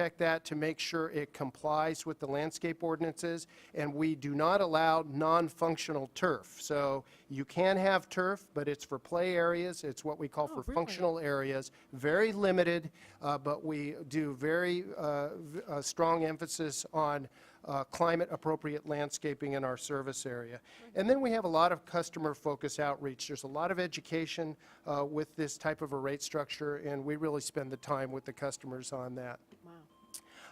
check that to make sure it complies with the landscape ordinances, and we do not allow non-functional turf. So you can have turf, but it's for play areas. It's what we call for functional areas. Very limited, but we do very strong emphasis on climate-appropriate landscaping in our service area. And then we have a lot of customer-focused outreach. There's a lot of education with this type of a rate structure, and we really spend the time with the customers on that. Wow.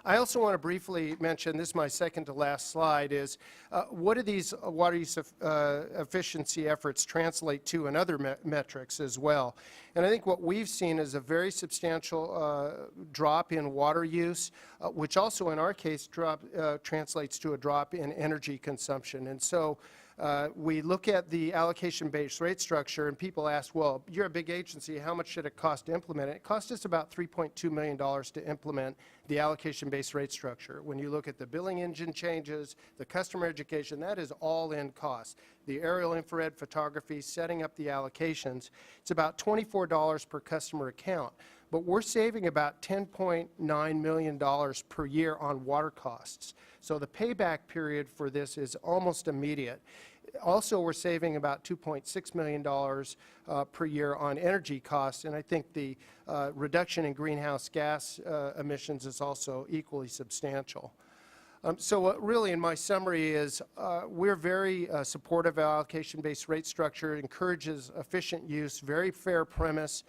I also want to briefly mention, this is my second to last slide, is what do these water use efficiency efforts translate to in other metrics as well? And I think what we've seen is a very substantial drop in water use, which also in our case translates to a drop in energy consumption. And so we look at the allocation-based rate structure, and people ask, well, you're a big agency, how much should it cost to implement it? It cost us about $3.2 million to implement the allocation-based rate structure. When you look at the billing engine changes, the customer education, that is all in cost. The aerial infrared photography, setting up the allocations, it's about $24 per customer account. But we're saving about $10.9 million per year on water costs. So the payback period for this is almost immediate. Also, we're saving about $2.6 million per year on energy costs, and I think the reduction in greenhouse gas emissions is also equally substantial. So really, in my summary is we're very supportive of allocation-based rate structure. It encourages efficient use, very fair premise.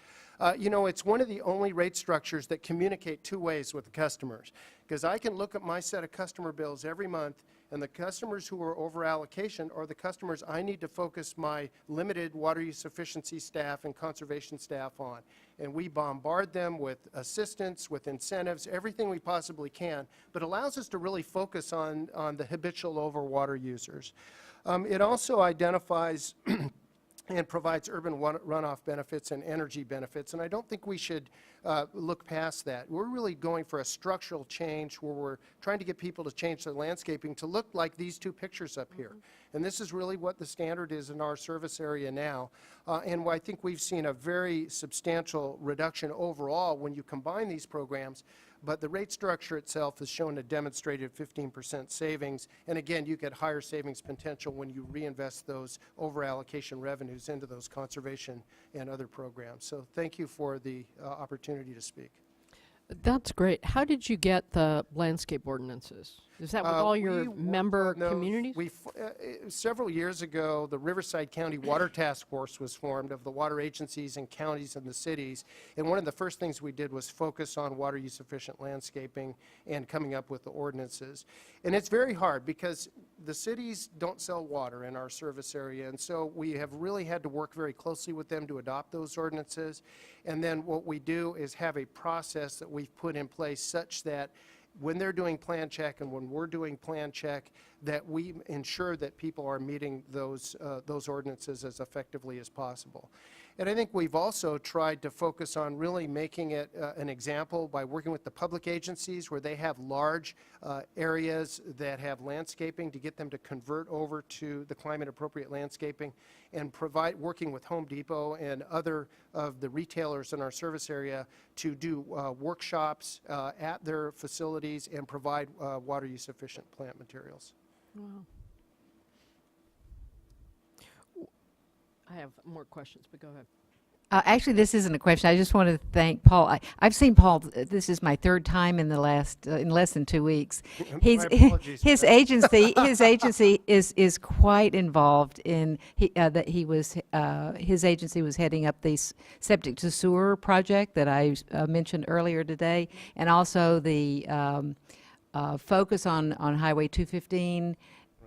You know, it's one of the only rate structures that communicate two ways with the customers, because I can look at my set of customer bills every month, and the customers who are over allocation are the customers I need to focus my limited water use efficiency staff and conservation staff on. And we bombard them with assistance, with incentives, everything we possibly can, but allows us to really focus on the habitual overwater users. It also identifies and provides urban runoff benefits and energy benefits, and I don't think we should look past that. We're really going for a structural change where we're trying to get people to change their landscaping to look like these two pictures up here. And this is really what the standard is in our service area now, and I think we've seen a very substantial reduction overall when you combine these programs. But the rate structure itself has shown a demonstrated 15% savings. And again, you get higher savings potential when you reinvest those over-allocation revenues into those conservation and other programs. So thank you for the opportunity to speak. That's great. How did you get the landscape ordinances? Is that with all your member communities? Several years ago, the Riverside County Water Task Force was formed of the water agencies and counties and the cities. And one of the first things we did was focus on water use efficient landscaping and coming up with the ordinances. And it's very hard because the cities don't sell water in our service area. And so we have really had to work very closely with them to adopt those ordinances. And then what we do is have a process that we've put in place such that when they're doing plan check and when we're doing plan check, that we ensure that people are meeting those ordinances as effectively as possible. And I think we've also tried to focus on really making it an example by working with the public agencies where they have large areas that have landscaping to get them to convert over to the climate appropriate landscaping, and working with Home Depot and other of the retailers in our service area to do workshops at their facilities and provide water use efficient plant materials. Wow. I have more questions, but go ahead. Actually, this isn't a question. I just want to thank Paul. I've seen Paul. This is my third time in the last in less than 2 weeks. His agency is quite involved in his agency was heading up the septic to sewer project that I mentioned earlier today, and also the focus on Highway 215.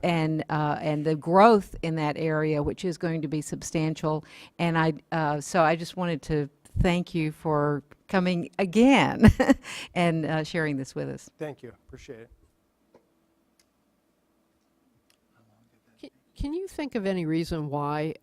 And the growth in that area, which is going to be substantial, and so I just wanted to thank you for coming again and sharing this with us. Thank you. Appreciate it. Can you think of any reason why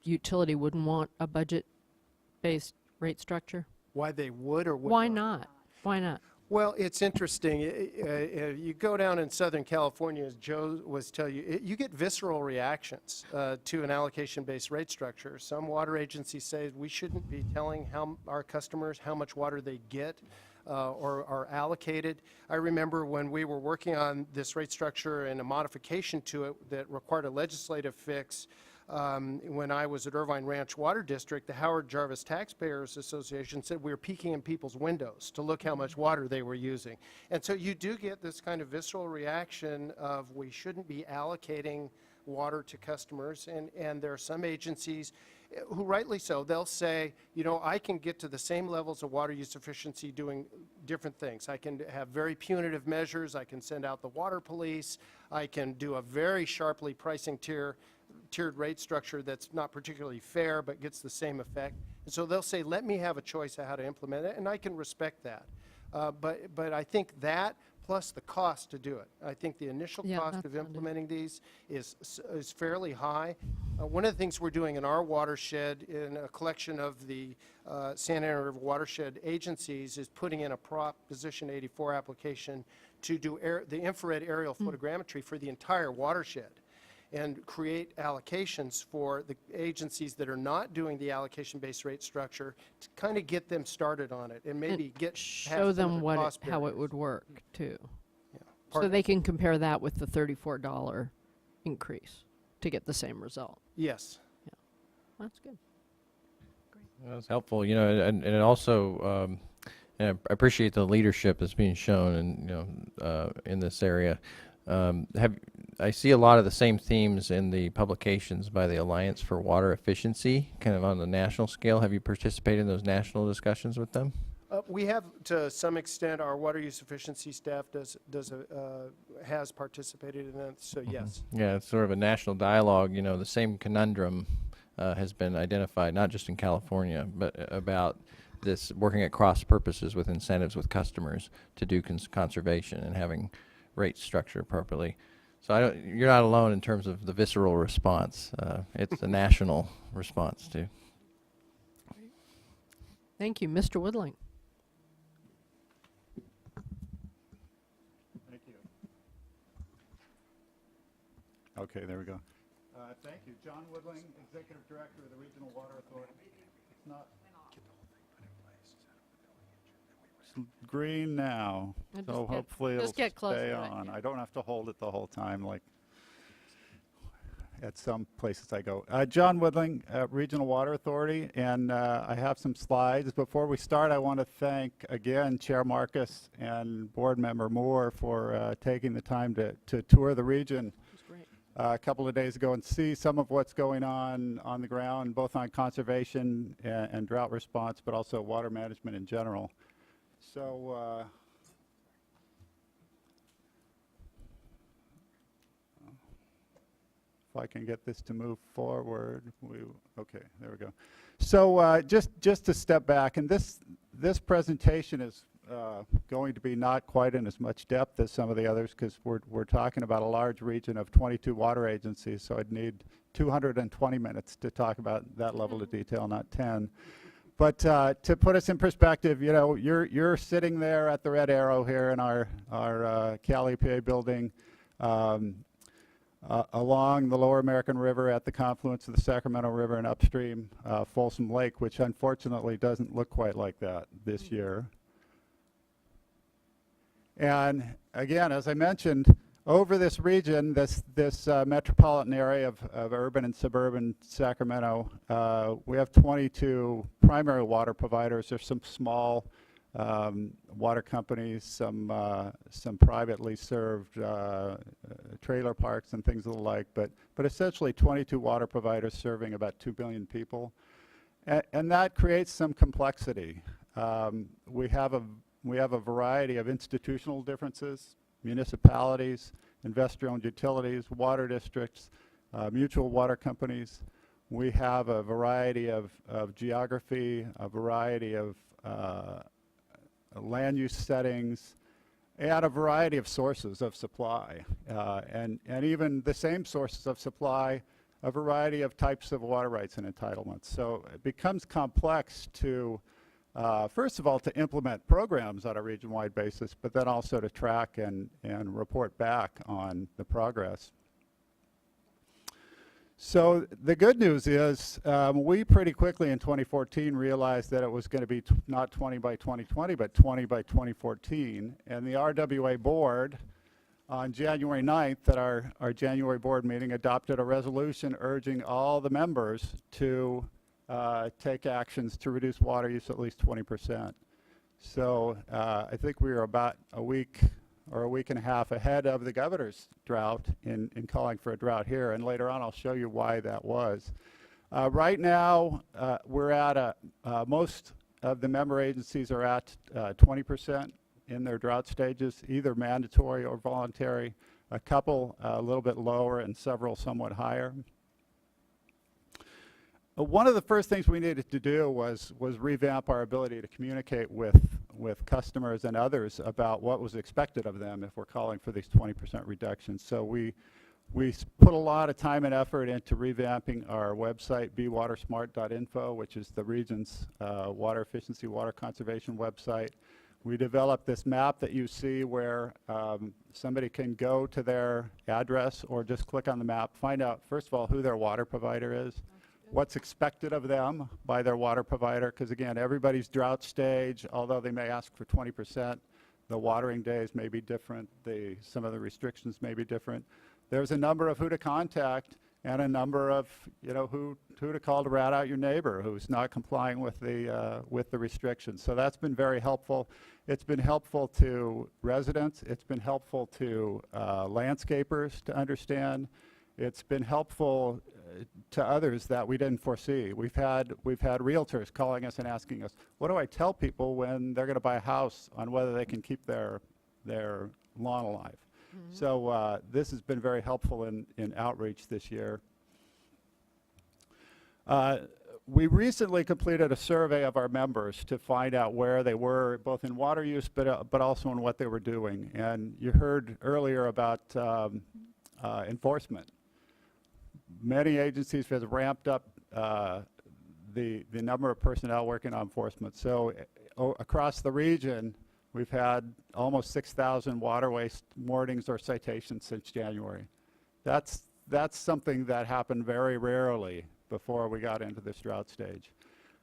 utility wouldn't want a budget-based rate structure? Why they would or would Why not? Why not? Well, it's interesting. You go down in Southern California, as Joe was telling you, you get visceral reactions to an allocation-based rate structure. Some water agencies say we shouldn't be telling our customers how much water they get. or are allocated. I remember when we were working on this rate structure and a modification to it that required a legislative fix, when I was at Irvine Ranch Water District, the Howard Jarvis Taxpayers Association said we were peeking in people's windows to look how much water they were using. And so you do get this kind of visceral reaction of we shouldn't be allocating water to customers, and there are some agencies who, rightly so, they'll say, you know, I can get to the same levels of water use efficiency doing different things. I can have very punitive measures. I can send out the water police. I can do a very sharply pricing tiered rate structure that's not particularly fair but gets the same effect. And so they'll say, let me have a choice of how to implement it, and I can respect that. But I think that plus the cost to do it. I think the initial cost of implementing these is fairly high. One of the things we're doing in our watershed in a collection of the Santa Ana River watershed agencies is putting in a Proposition 84 application to do the infrared aerial photogrammetry for the entire watershed, and create allocations for the agencies that are not doing the allocation-based rate structure to kind of get them started on it and maybe show them how it would work too. So they can compare that with the $34 increase to get the same result. Yes. Yeah, that's good. That's helpful, you know, and it also, and I appreciate the leadership that's being shown, and you know, in this area. I see a lot of the same themes in the publications by the Alliance for Water Efficiency, kind of on the national scale. Have you participated in those national discussions with them? We have, to some extent. Our water use efficiency staff has participated in that, so yes. Yeah, it's sort of a national dialogue. You know, the same conundrum has been identified, not just in California, but about this working at cross purposes with incentives with customers to do conservation and having rate structure appropriately. So you're not alone in terms of the visceral response. It's a national response too. Thank you. Mr. Woodling. Thank you. Okay, there we go. Thank you. John Woodling, Executive Director of the Regional Water Authority. It's not green now, so hopefully it'll stay on. I don't have to hold it the whole time like at some places I go. John Woodling, Regional Water Authority, and I have some slides. Before we start, I want to thank again Chair Marcus and Board Member Moore for taking the time to tour the region a couple of days ago and see some of what's going on the ground, both on conservation and drought response, but also water management in general. So if I can get this to move forward, okay, there we go. So just to step back, and this presentation is going to be not quite in as much depth as some of the others, because we're talking about a large region of 22 water agencies, so I'd need 220 minutes to talk about that level of detail, not 10. But to put us in perspective, you know, you're sitting there at the red arrow here in our Cal EPA building along the Lower American River at the confluence of the Sacramento River and upstream Folsom Lake, which unfortunately doesn't look quite like that this year. And again, as I mentioned, over this region, this metropolitan area of urban and suburban Sacramento, we have 22 primary water providers. There's some small water companies, some privately served trailer parks and things of the like, but essentially 22 water providers serving about 2 billion people. And that creates some complexity. We have a variety of institutional differences, municipalities, investor-owned utilities, water districts, mutual water companies. We have a variety of geography, a variety of land use settings, and a variety of sources of supply. And even the same sources of supply, a variety of types of water rights and entitlements. So it becomes complex to first of all, to implement programs on a region-wide basis, but then also to track and report back on the progress. So the good news is we pretty quickly in 2014 realized that it was going to be not 20 by 2020, but 20 by 2014. And the RWA board on January 9th at our January board meeting adopted a resolution urging all the members to take actions to reduce water use at least 20%. So I think we were about a week or a week and a half ahead of the governor's drought in calling for a drought here, and later on I'll show you why that was. Right now, we're at most of the member agencies are at 20% in their drought stages, either mandatory or voluntary, a couple a little bit lower and several somewhat higher. One of the first things we needed to do was revamp our ability to communicate with customers and others about what was expected of them if we're calling for these 20% reductions. So we put a lot of time and effort into revamping our website, bewatersmart.info, which is the region's water efficiency, water conservation website. We developed this map that you see where somebody can go to their address or just click on the map, find out, first of all, who their water provider is, what's expected of them by their water provider, because again, everybody's drought stage, although they may ask for 20%, the watering days may be different, some of the restrictions may be different. There's a number of who to contact and a number of, you know, who to call to rat out your neighbor who's not complying with the restrictions. So that's been very helpful. It's been helpful to residents. It's been helpful to landscapers to understand. It's been helpful to others that we didn't foresee. We've had realtors calling us and asking us, what do I tell people when they're going to buy a house on whether they can keep their lawn alive? Mm-hmm. So this has been very helpful in outreach this year. We recently completed a survey of our members to find out where they were, both in water use, but also in what they were doing. And you heard earlier about enforcement. Many agencies have ramped up the number of personnel working on enforcement. So across the region, we've had almost 6,000 water waste warnings or citations since January. That's something that happened very rarely before we got into this drought stage.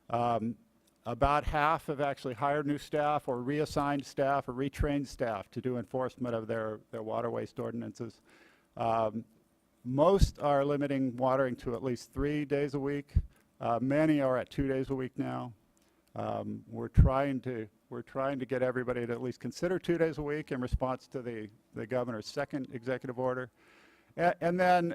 About half have actually hired new staff or reassigned staff or retrained staff to do enforcement of their water waste ordinances. Most are limiting watering to at least 3 days a week. Many are at 2 days a week now. We're trying to get everybody to at least consider 2 days a week in response to the governor's second executive order. And then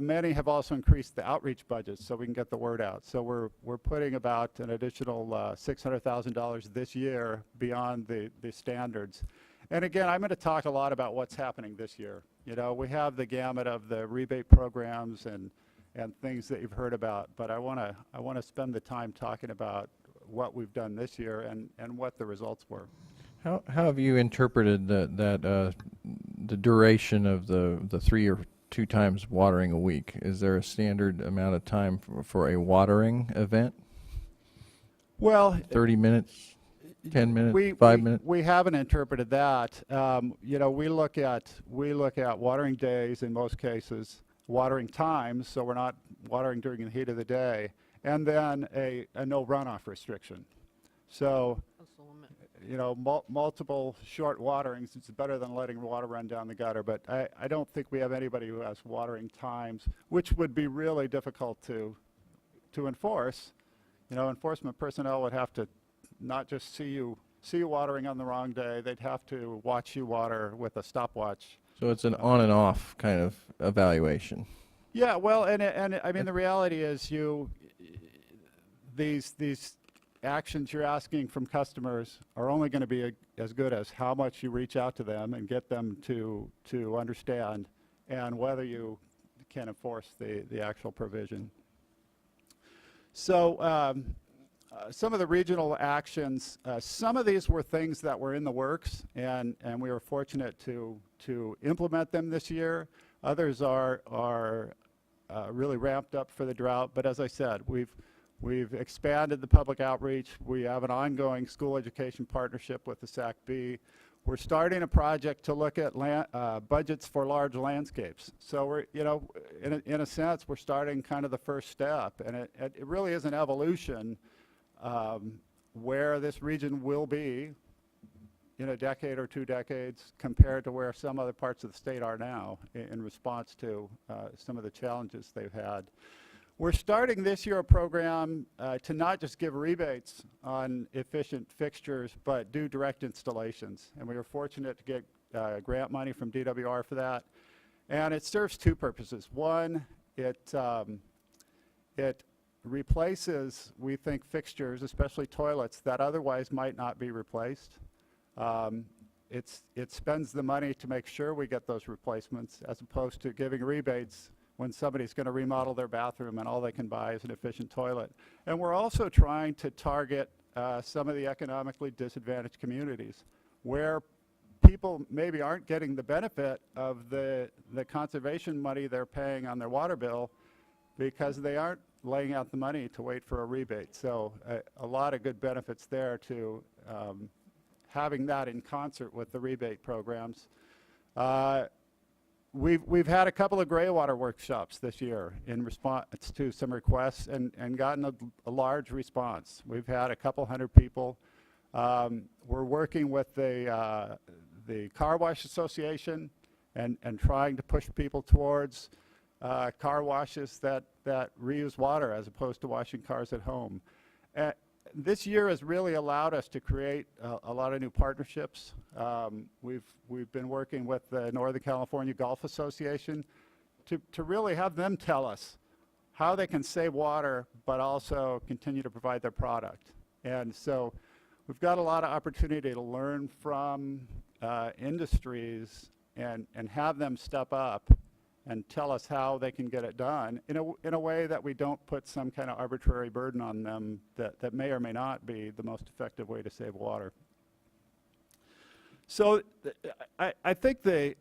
many have also increased the outreach budgets so we can get the word out. So we're putting about an additional $600,000 this year beyond the standards. And again, I'm going to talk a lot about what's happening this year. You know, we have the gamut of the rebate programs and things that you've heard about, but I want to spend the time talking about what we've done this year and what the results were. How have you interpreted the duration of the 3 or 2 times watering a week? Is there a standard amount of time for a watering event? Well, 30 minutes? 10 minutes, 5 minutes? We haven't interpreted that. You know, we look at watering days in most cases, watering times, so we're not watering during the heat of the day, and then a no runoff restriction. So, you know, multiple short waterings, it's better than letting water run down the gutter, but I don't think we have anybody who has watering times, which would be really difficult to enforce. You know, enforcement personnel would have to not just see you watering on the wrong day, they'd have to watch you water with a stopwatch. So it's an on and off kind of evaluation. Yeah, well, and I mean the reality is these actions you're asking from customers are only going to be as good as how much you reach out to them and get them to understand and whether you can enforce the actual provision. So some of the regional actions, some of these were things that were in the works, and we were fortunate to implement them this year. Others are really ramped up for the drought, but as I said, we've expanded the public outreach. We have an ongoing school education partnership with the SWRCB. we're starting a project to look at budgets for large landscapes. So we're, you know, in a sense, we're starting kind of the first step, and it really is an evolution where this region will be in a decade or 2 decades compared to where some other parts of the state are now in response to some of the challenges they've had. We're starting this year a program to not just give rebates on efficient fixtures, but do direct installations. And we were fortunate to get grant money from DWR for that. And it serves 2 purposes. One, it replaces, we think, fixtures, especially toilets, that otherwise might not be replaced. It spends the money to make sure we get those replacements, as opposed to giving rebates when somebody's going to remodel their bathroom and all they can buy is an efficient toilet. And we're also trying to target some of the economically disadvantaged communities where people maybe aren't getting the benefit of the conservation money they're paying on their water bill because they aren't laying out the money to wait for a rebate. So a lot of good benefits there to having that in concert with the rebate programs. We've had a couple of gray water workshops this year in response to some requests and gotten a large response. We've had a couple hundred people. We're working with the Car Wash Association and trying to push people towards car washes that reuse water as opposed to washing cars at home. This year has really allowed us to create a lot of new partnerships. We've been working with the Northern California Golf Association to really have them tell us how they can save water but also continue to provide their product. And so we've got a lot of opportunity to learn from industries and have them step up and tell us how they can get it done in a way that we don't put some kind of arbitrary burden on them that may or may not be the most effective way to save water. So I think the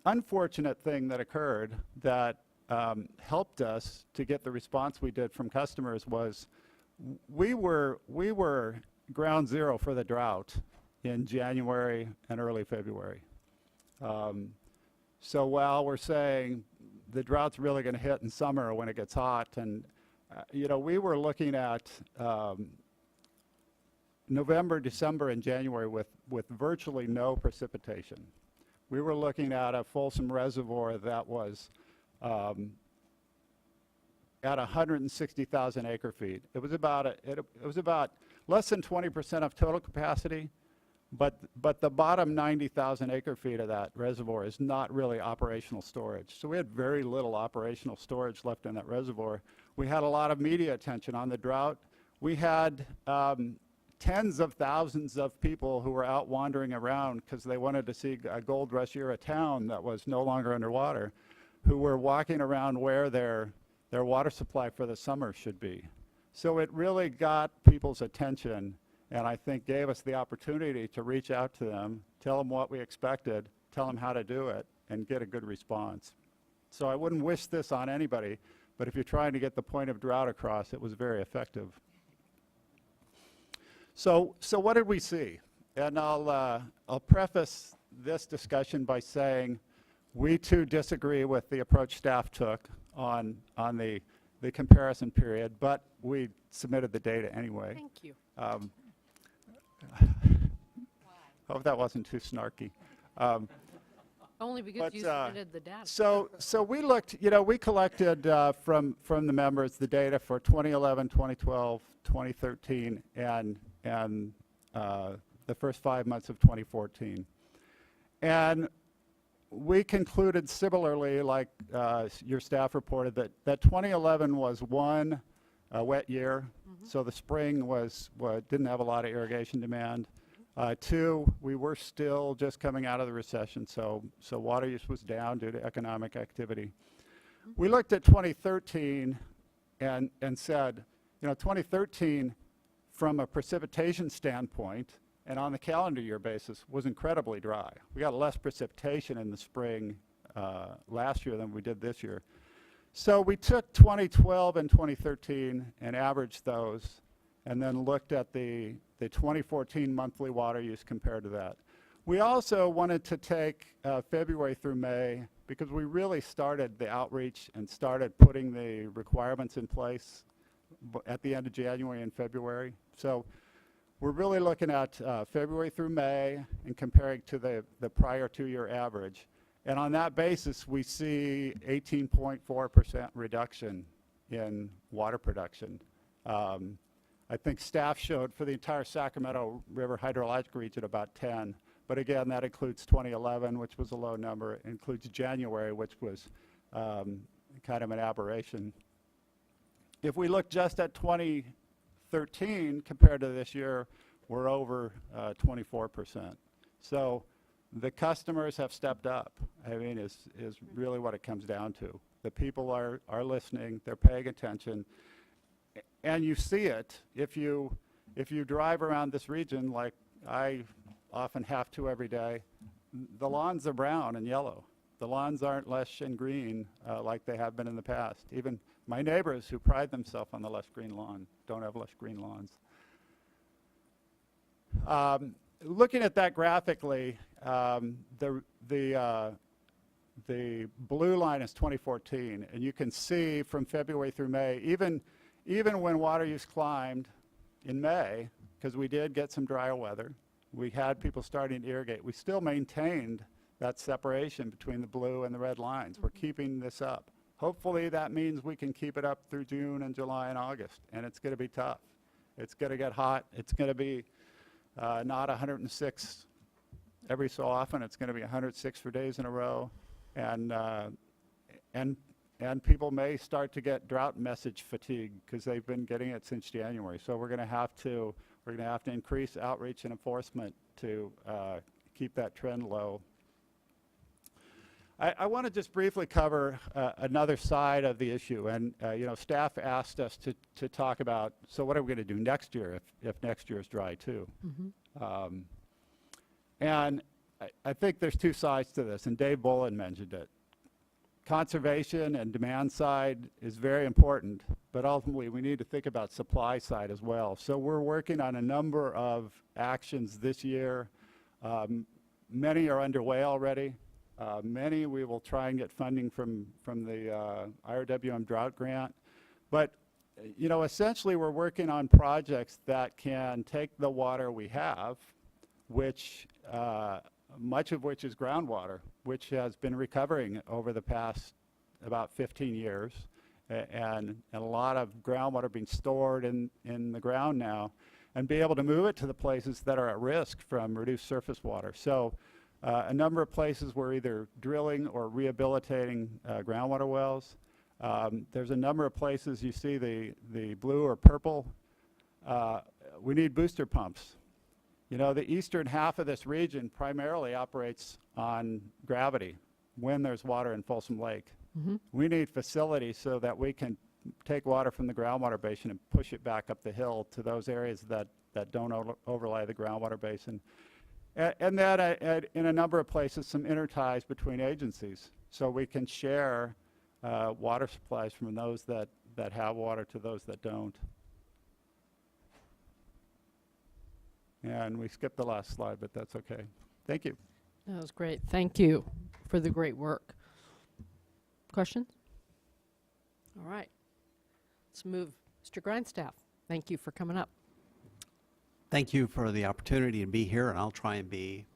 unfortunate thing that occurred that helped us to get the response we did from customers was we were ground zero for the drought in January and early February. So while we're saying the drought's really going to hit in summer when it gets hot, and you know, we were looking at November, December, and January with virtually no precipitation. We were looking at a Folsom Reservoir that was at 160,000 acre feet. It was about less than 20% of total capacity. But the bottom 90,000 acre feet of that reservoir is not really operational storage. So we had very little operational storage left in that reservoir. We had a lot of media attention on the drought. We had tens of thousands of people who were out wandering around because they wanted to see a gold rush era town that was no longer underwater, who were walking around where their water supply for the summer should be. So it really got people's attention, and I think gave us the opportunity to reach out to them, tell them what we expected, tell them how to do it, and get a good response. So I wouldn't wish this on anybody, but if you're trying to get the point of drought across, it was very effective. So what did we see? And I'll preface this discussion by saying we too disagree with the approach staff took on the comparison period, but we submitted the data anyway. Thank you. Hope that wasn't too snarky. Only because you submitted the data. So we looked, you know, we collected from the members the data for 2011, 2012, 2013, and the first 5 months of 2014. And we concluded similarly, like your staff reported, that 2011 was one wet year. So the spring didn't have a lot of irrigation demand. 2, we were still just coming out of the recession, so water use was down due to economic activity. We looked at 2013 and said, you know, 2013 from a precipitation standpoint and on the calendar year basis was incredibly dry. We got less precipitation in the spring last year than we did this year. So we took 2012 and 2013 and averaged those, and then looked at the the 2014 monthly water use compared to that. We also wanted to take February through May, because we really started the outreach and started putting the requirements in place at the end of January and February. So we're really looking at February through May and comparing to the prior 2-year average. And on that basis, we see 18.4% reduction in water production. I think staff showed for the entire Sacramento River hydrologic region about 10. But again, that includes 2011, which was a low number. It includes January, which was kind of an aberration. If we look just at 2013 compared to this year, we're over 24%. So the customers have stepped up. I mean, is really what it comes down to. The people are listening, they're paying attention, and you see it if you drive around this region like I often have to every day. The lawns are brown and yellow. The lawns aren't lush and green like they have been in the past. Even my neighbors who pride themselves on the lush green lawn don't have lush green lawns. Looking at that graphically, the blue line is 2014, and you can see from February through May, even when water use climbed in May, because we did get some drier weather, we had people starting to irrigate, we still maintained that separation between the blue and the red lines. We're keeping this up. Hopefully that means we can keep it up through June and July and August, and it's going to be tough. It's going to get hot. It's going to be not 106 every so often. It's going to be 106 for days in a row, and people may start to get drought message fatigue because they've been getting it since January. So we're going to have to increase outreach and enforcement to keep that trend low. I want to just briefly cover another side of the issue, and staff asked us to talk about, so what are we going to do next year if next year is dry too? Mm-hmm. And I think there's two sides to this, and Dave Bolin mentioned it. Conservation and demand side is very important, but ultimately we need to think about supply side as well. So we're working on a number of actions this year. Many are underway already. Many we will try and get funding from the IRWM drought grant. But essentially we're working on projects that can take the water we have, which much of which is groundwater, which has been recovering over the past about 15 years, and a lot of groundwater being stored in the ground now, and be able to move it to the places that are at risk from reduced surface water. So a number of places we're either drilling or rehabilitating groundwater wells. There's a number of places you see the blue or purple. We need booster pumps. The eastern half of this region primarily operates on gravity when there's water in Folsom Lake. Mm-hmm. We need facilities so that we can take water from the groundwater basin and push it back up the hill to those areas that don't overlay the groundwater basin. And then in a number of places, some interties between agencies, so we can share water supplies from those that have water to those that don't. And we skipped the last slide, but that's okay. Thank you. That was great. Thank you for the great work. Questions? All right. Let's move. Mr. Grindstaff, thank you for coming up. Thank you for the opportunity to be here, and I'll try and be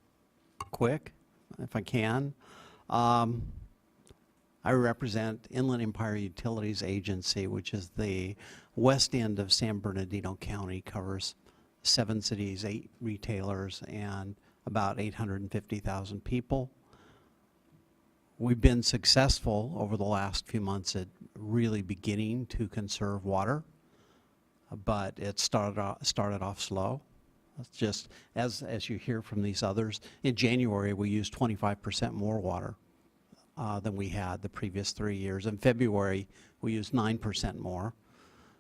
quick if I can. I represent Inland Empire Utilities Agency, which is the west end of San Bernardino County, covers 7 cities, 8 retailers, and about 850,000 people. We've been successful over the last few months at really beginning to conserve water, but it started off slow. It's just, as you hear from these others, in January we used 25% more water than we had the previous 3 years. In February we used 9% more.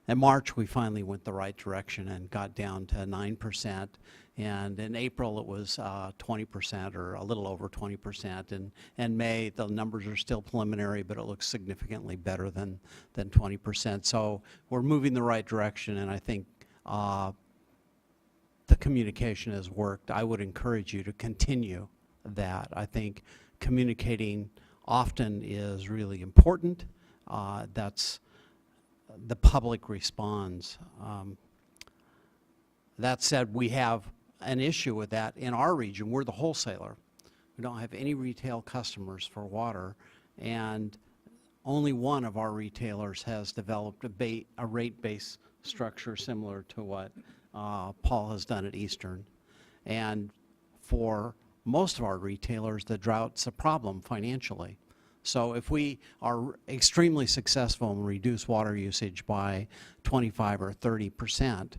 In March we finally went the right direction and got down to 9%, and in April it was 20% or a little over 20%, and May the numbers are still preliminary, but it looks significantly better than 20%. So we're moving the right direction, and I think the communication has worked. I would encourage you to continue that. I think communicating often is really important. That's the public responds. That said, we have an issue with that in our region. We're the wholesaler. We don't have any retail customers for water, and only one of our retailers has developed a rate-based structure similar to what Paul has done at Eastern. And for most of our retailers, the drought's a problem financially. So if we are extremely successful and reduce water usage by 25 or 30%,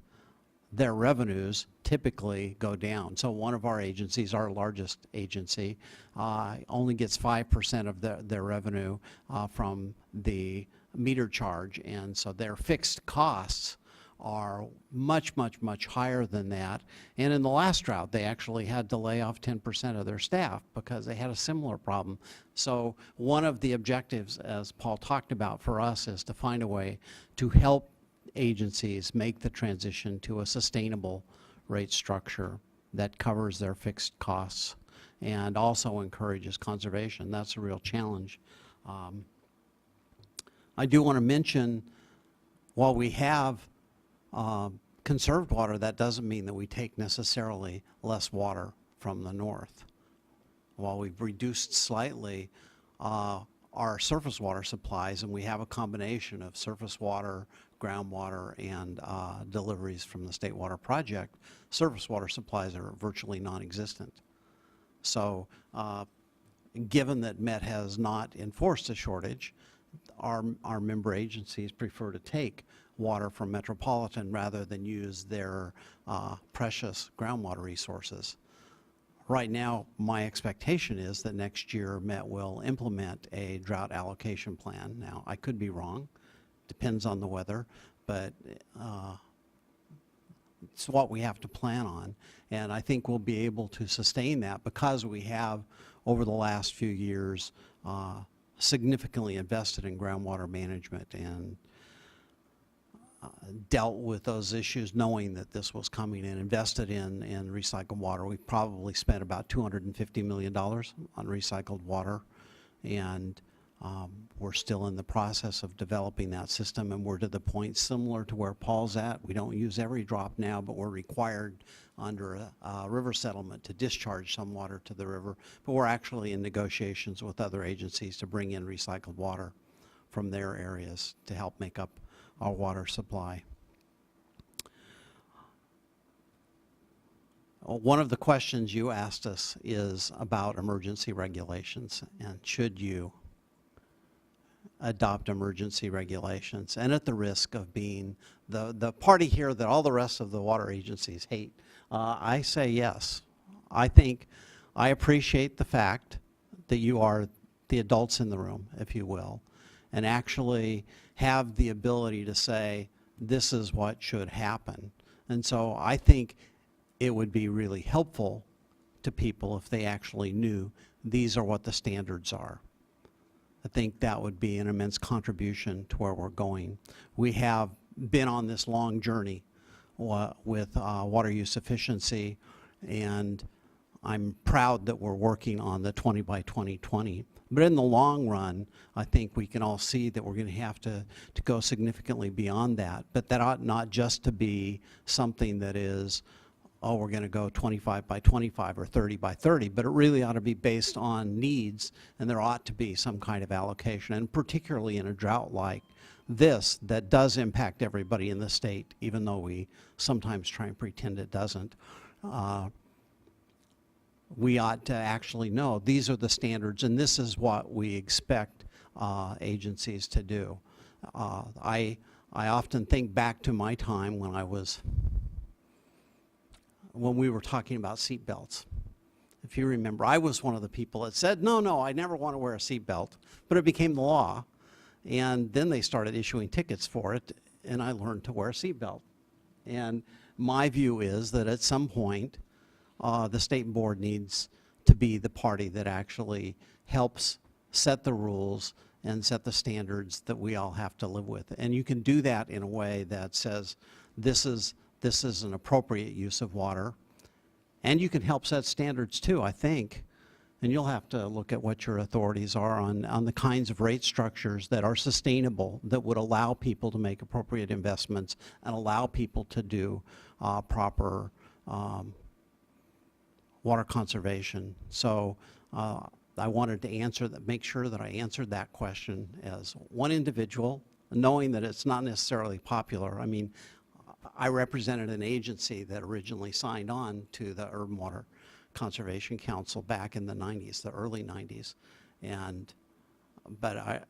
their revenues typically go down. So one of our agencies, our largest agency, only gets 5% of their revenue from the meter charge, and so their fixed costs are much, much, much higher than that. And in the last drought, they actually had to lay off 10% of their staff because they had a similar problem. So one of the objectives, as Paul talked about for us, is to find a way to help agencies make the transition to a sustainable rate structure that covers their fixed costs and also encourages conservation. That's a real challenge. I do want to mention, while we have conserved water, that doesn't mean that we take necessarily less water from the north. While we've reduced slightly our surface water supplies, and we have a combination of surface water, groundwater, and deliveries from the State Water Project, surface water supplies are virtually non-existent. So given that Met has not enforced a shortage, our member agencies prefer to take water from Metropolitan rather than use their precious groundwater resources. Right now, my expectation is that next year Met will implement a drought allocation plan. Now, I could be wrong, depends on the weather, but it's what we have to plan on. And I think we'll be able to sustain that because we have, over the last few years, significantly invested in groundwater management and dealt with those issues knowing that this was coming and invested in recycled water. We've probably spent about $250 million on recycled water, and we're still in the process of developing that system, and we're to the point similar to where Paul's at. We don't use every drop now, but we're required under a river settlement to discharge some water to the river, but we're actually in negotiations with other agencies to bring in recycled water from their areas to help make up our water supply. One of the questions you asked us is about emergency regulations, and should you adopt emergency regulations, and at the risk of being the party here that all the rest of the water agencies hate. I say yes. I appreciate the fact that you are the adults in the room, if you will, and actually have the ability to say, this is what should happen. And so I think it would be really helpful to people if they actually knew these are what the standards are. I think that would be an immense contribution to where we're going. We have been on this long journey with water use efficiency, and I'm proud that we're working on the 20 by 2020. But in the long run, I think we can all see that we're going to have to go significantly beyond that. But that ought not just to be something that is, oh, we're going to go 25 by 25 or 30 by 30, but it really ought to be based on needs, and there ought to be some kind of allocation, and particularly in a drought like this that does impact everybody in the state, even though we sometimes try and pretend it doesn't. We ought to actually know these are the standards and this is what we expect agencies to do. I often think back to my time when we were talking about seat belts. If you remember, I was one of the people that said, no, I never want to wear a seat belt, but it became the law. And then they started issuing tickets for it, and I learned to wear a seat belt. And my view is that at some point, the state board needs to be the party that actually helps set the rules and set the standards that we all have to live with. And you can do that in a way that says, this is this is an appropriate use of water. And you can help set standards too, I think. And you'll have to look at what your authorities are on the kinds of rate structures that are sustainable, that would allow people to make appropriate investments and allow people to do proper water conservation. So I wanted to answer that, make sure that I answered that question as one individual, knowing that it's not necessarily popular. I mean, I represented an agency that originally signed on to the Urban Water Conservation Council back in the 90s, the early 90s. But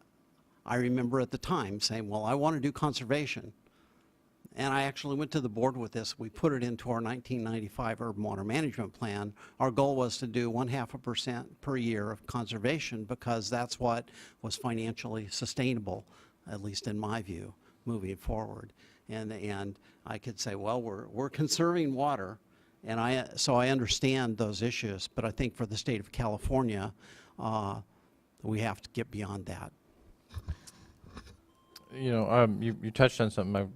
I remember at the time saying, well, I want to do conservation. And I actually went to the board with this. We put it into our 1995 Urban Water Management Plan. Our goal was to do 0.5% per year of conservation because that's what was financially sustainable, at least in my view, moving forward. And I could say, well, we're conserving water. And so I understand those issues, but I think for the state of California, we have to get beyond that. You know, you touched on something.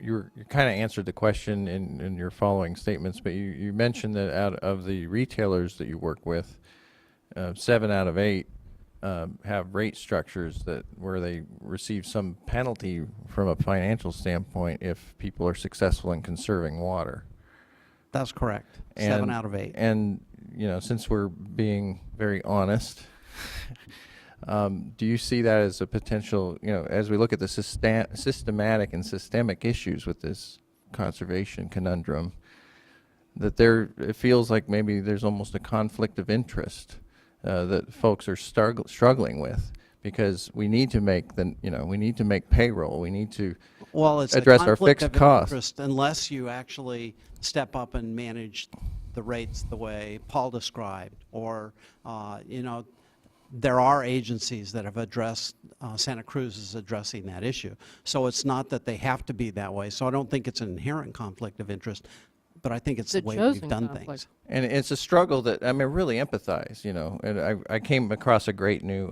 You kind of answered the question in your following statements, but you mentioned that out of the retailers that you work with, 7 out of 8 have rate structures where they receive some penalty from a financial standpoint if people are successful in conserving water. That's correct. 7 out of 8. And, you know, since we're being very honest, do you see that as a potential, you know, as we look at the systematic and systemic issues with this conservation conundrum, that it feels like maybe there's almost a conflict of interest that folks are struggling with? Because we need to make we need to make payroll. We need to address our fixed costs. Unless you actually step up and manage the rates the way Paul described, or you know, there are agencies that have addressed, Santa Cruz is addressing that issue. So it's not that they have to be that way. So I don't think it's an inherent conflict of interest, but I think it's the way we've done things. And it's a struggle that, I mean, really empathize, you know. And I came across a great new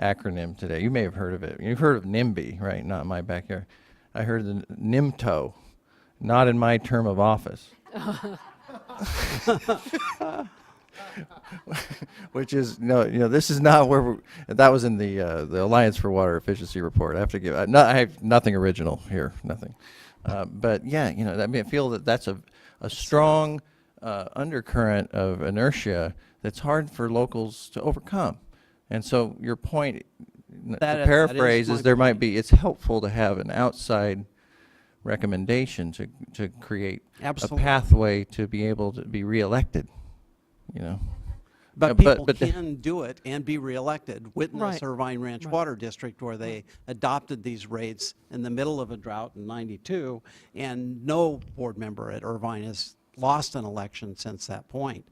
acronym today. You may have heard of it. You've heard of NIMBY, right? Not in my backyard. I heard the NIMTO, not in my term of office. Which is, this is not where that was in the Alliance for Water Efficiency report. I have to give, I have nothing original here, nothing. But yeah, you know, I mean, I feel that that's a strong undercurrent of inertia that's hard for locals to overcome. And so your point, to paraphrase, is there might be, it's helpful to have an outside recommendation to create a pathway to be able to be reelected, you know. But people can do it and be reelected. Witness Irvine Ranch Water District, where they adopted these rates in the middle of a drought in '92, and no board member at Irvine has lost an election since that point.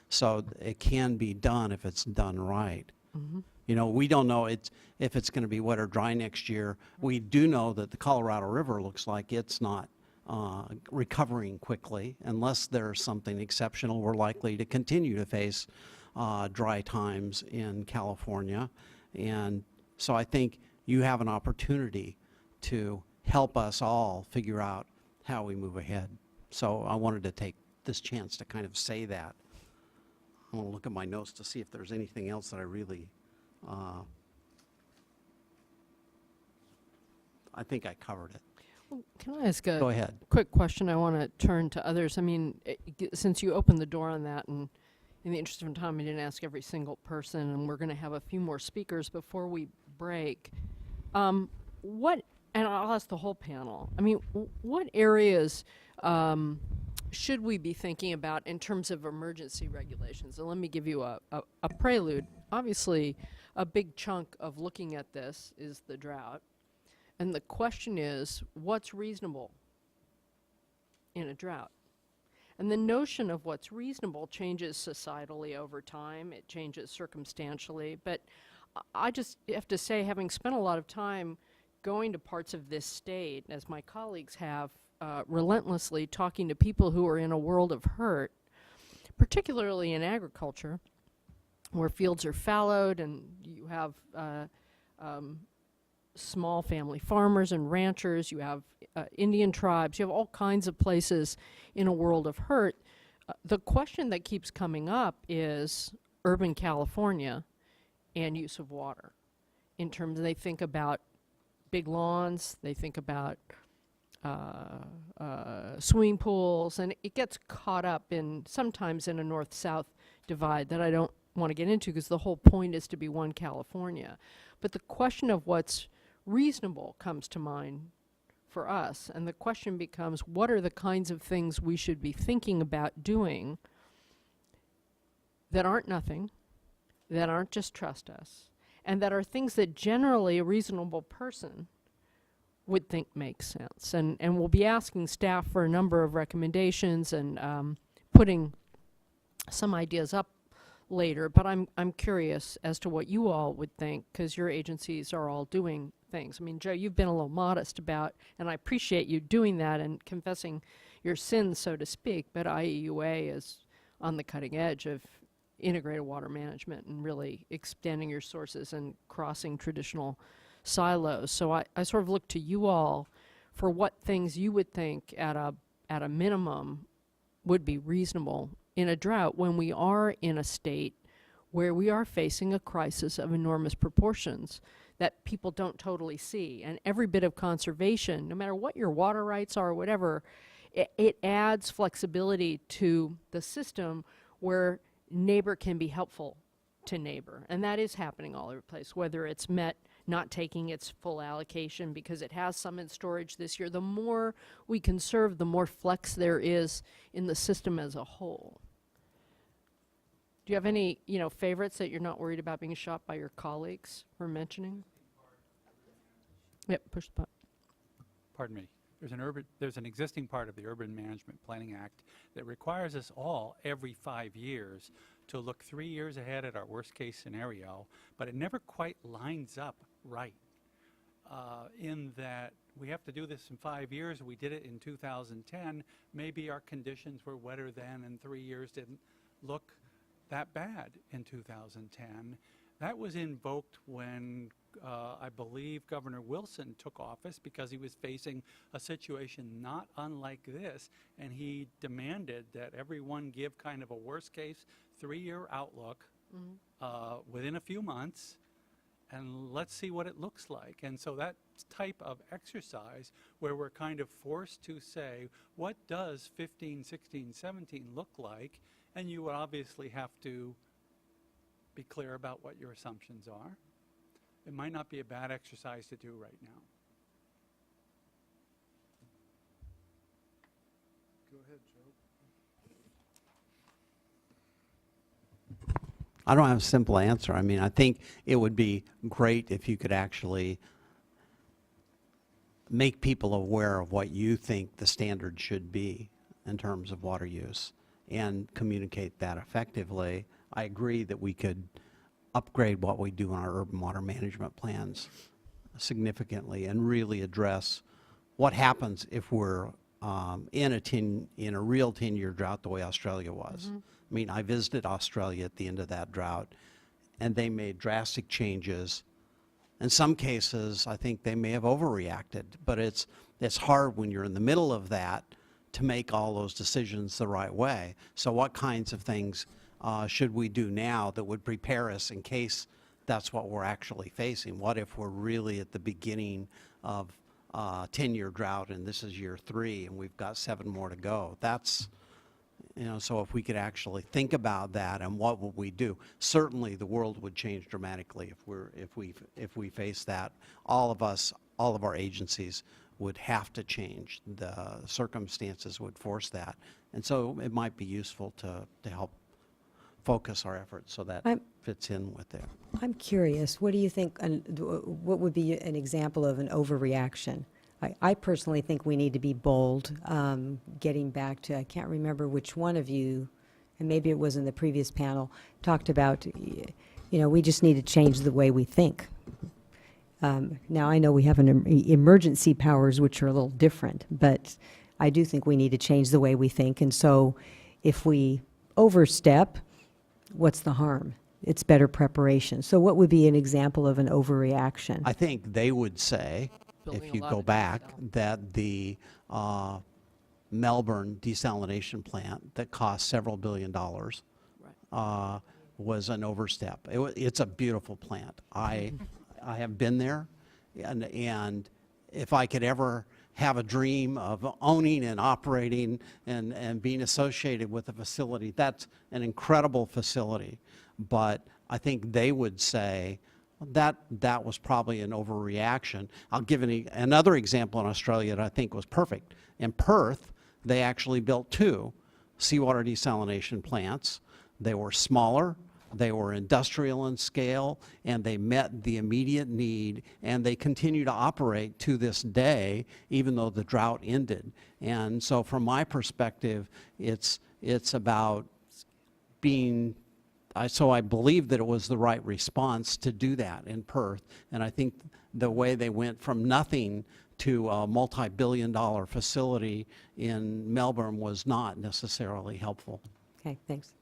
So it can be done if it's done right. Mm-hmm. You know, we don't know if it's going to be wet or dry next year. We do know that the Colorado River looks like it's not recovering quickly. Unless there's something exceptional, we're likely to continue to face dry times in California. And so I think you have an opportunity to help us all figure out how we move ahead. So I wanted to take this chance to kind of say that. I want to look at my notes to see if there's anything else that I really, I think I covered it. Well, can I ask Go ahead. Quick question? I want to turn to others. I mean, since you opened the door on that, and in the interest of time, I didn't ask every single person, and we're going to have a few more speakers before we break. And I'll ask the whole panel, I mean, what areas should we be thinking about in terms of emergency regulations? And let me give you a prelude. Obviously, a big chunk of looking at this is the drought. And the question is, what's reasonable in a drought? And the notion of what's reasonable changes societally over time. It changes circumstantially. But I just have to say, having spent a lot of time going to parts of this state, as my colleagues have, relentlessly talking to people who are in a world of hurt, particularly in agriculture, where fields are fallowed and you have small family farmers and ranchers, you have Indian tribes, you have all kinds of places in a world of hurt. The question that keeps coming up is urban California and use of water. In terms of, they think about big lawns, they think about swimming pools, and it gets caught up in sometimes in a north-south divide that I don't want to get into, because the whole point is to be one California. But the question of what's reasonable comes to mind for us, and the question becomes, what are the kinds of things we should be thinking about doing that aren't nothing, that aren't just trust us, and that are things that generally a reasonable person would think makes sense. And we'll be asking staff for a number of recommendations and putting some ideas up later, but I'm curious as to what you all would think, because your agencies are all doing things. I mean, Joe, you've been a little modest about, and I appreciate you doing that and confessing your sins, so to speak, but IEUA is on the cutting edge of integrated water management and really extending your sources and crossing traditional silos. So I sort of look to you all for what things you would think at a minimum would be reasonable in a drought, when we are in a state where we are facing a crisis of enormous proportions that people don't totally see. And every bit of conservation, no matter what your water rights are or whatever, it adds flexibility to the system where neighbor can be helpful to neighbor. And that is happening all over the place, whether it's Met not taking its full allocation because it has some in storage this year. The more we conserve, the more flex there is in the system as a whole. Do you have any, favorites that you're not worried about being shot by your colleagues for mentioning? Yep, push the button. Pardon me. There's an existing part of the Urban Management Planning Act that requires us all every 5 years to look 3 years ahead at our worst case scenario, but it never quite lines up right. In that we have to do this in 5 years. We did it in 2010. Maybe our conditions were wetter then, and 3 years didn't look that bad in 2010. That was invoked when I believe Governor Wilson took office, because he was facing a situation not unlike this, and he demanded that everyone give kind of a worst case 3-year outlook within a few months, and let's see what it looks like. And so that type of exercise where we're kind of forced to say, what does 15, 16, 17 look like? And you would obviously have to be clear about what your assumptions are. It might not be a bad exercise to do right now. Go ahead, Joe. I don't have a simple answer. I mean, I think it would be great if you could actually make people aware of what you think the standard should be in terms of water use and communicate that effectively. I agree that we could upgrade what we do in our urban water management plans significantly and really address what happens if we're in a real 10-year drought the way Australia was. I mean, I visited Australia at the end of that drought, and they made drastic changes. In some cases, I think they may have overreacted, but it's hard when you're in the middle of that to make all those decisions the right way. So what kinds of things should we do now that would prepare us in case that's what we're actually facing? What if we're really at the beginning of a 10-year drought and this is year 3 and we've got 7 more to go? That's, so if we could actually think about that and what would we do? Certainly the world would change dramatically if we face that. All of us, all of our agencies would have to change. The circumstances would force that. And so it might be useful to help focus our efforts so that fits in with there. I'm curious, what do you think, what would be an example of an overreaction? I personally think we need to be bold, getting back to, I can't remember which one of you, and maybe it was in the previous panel, talked about, we just need to change the way we think. Now, I know we have emergency powers, which are a little different, but I do think we need to change the way we think. And so if we overstep, what's the harm? it's better preparation. So what would be an example of an overreaction? I think they would say, Building if a you lot go of back, textile. that the Melbourne desalination plant that cost several $1 billion was an overstep. It's a beautiful plant. I have been there, and if I could ever have a dream of owning and operating and being associated with a facility, that's an incredible facility. But I think they would say that was probably an overreaction. I'll give another example in Australia that I think was perfect. In Perth, they actually built 2 seawater desalination plants. They were smaller, they were industrial in scale, and they met the immediate need, and they continue to operate to this day, even though the drought ended. And so from my perspective, it's about being, so I believe that it was the right response to do that in Perth. And I think the way they went from nothing to a multi-billion-dollar facility in Melbourne was not necessarily helpful. Okay, thanks.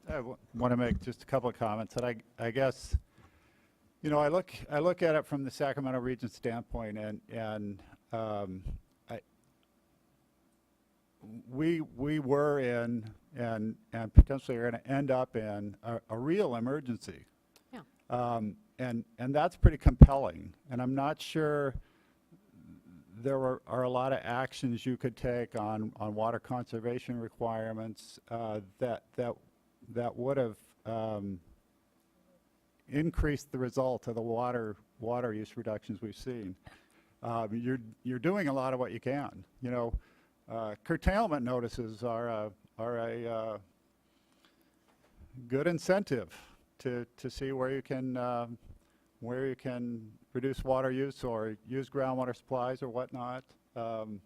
I want to make just a couple of comments that I guess, you know, I look at it from the Sacramento region standpoint, and we were in and potentially are going to end up in a real emergency. Yeah. And that's pretty compelling. And I'm not sure there are a lot of actions you could take on water conservation requirements that would have increased the result of the water use reductions we've seen. You're doing a lot of what you can. You know, curtailment notices are a good incentive to see where you can reduce water use or use groundwater supplies or whatnot, and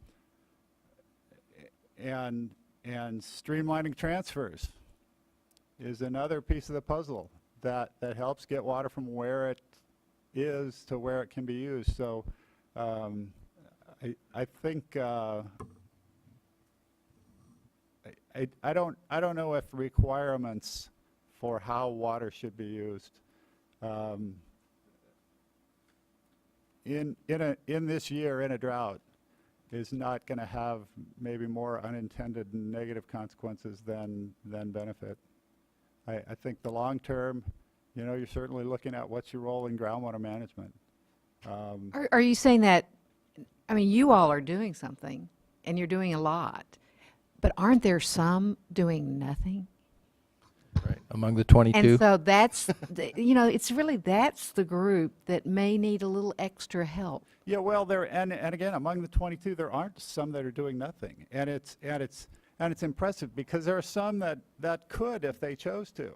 streamlining transfers is another piece of the puzzle that helps get water from where it is to where it can be used. So I think I don't know if requirements for how water should be used in this year in a drought is not going to have maybe more unintended negative consequences than benefit. I think the long term, you know, you're certainly looking at what's your role in groundwater management. Are you saying that, I mean, you all are doing something, and you're doing a lot, but aren't there some doing nothing? Right. Among the 22? And so that's, you know, it's really, that's the group that may need a little extra help. Yeah, well, and again, among the 22, there aren't some that are doing nothing, and it's impressive because there are some that could, if they chose to,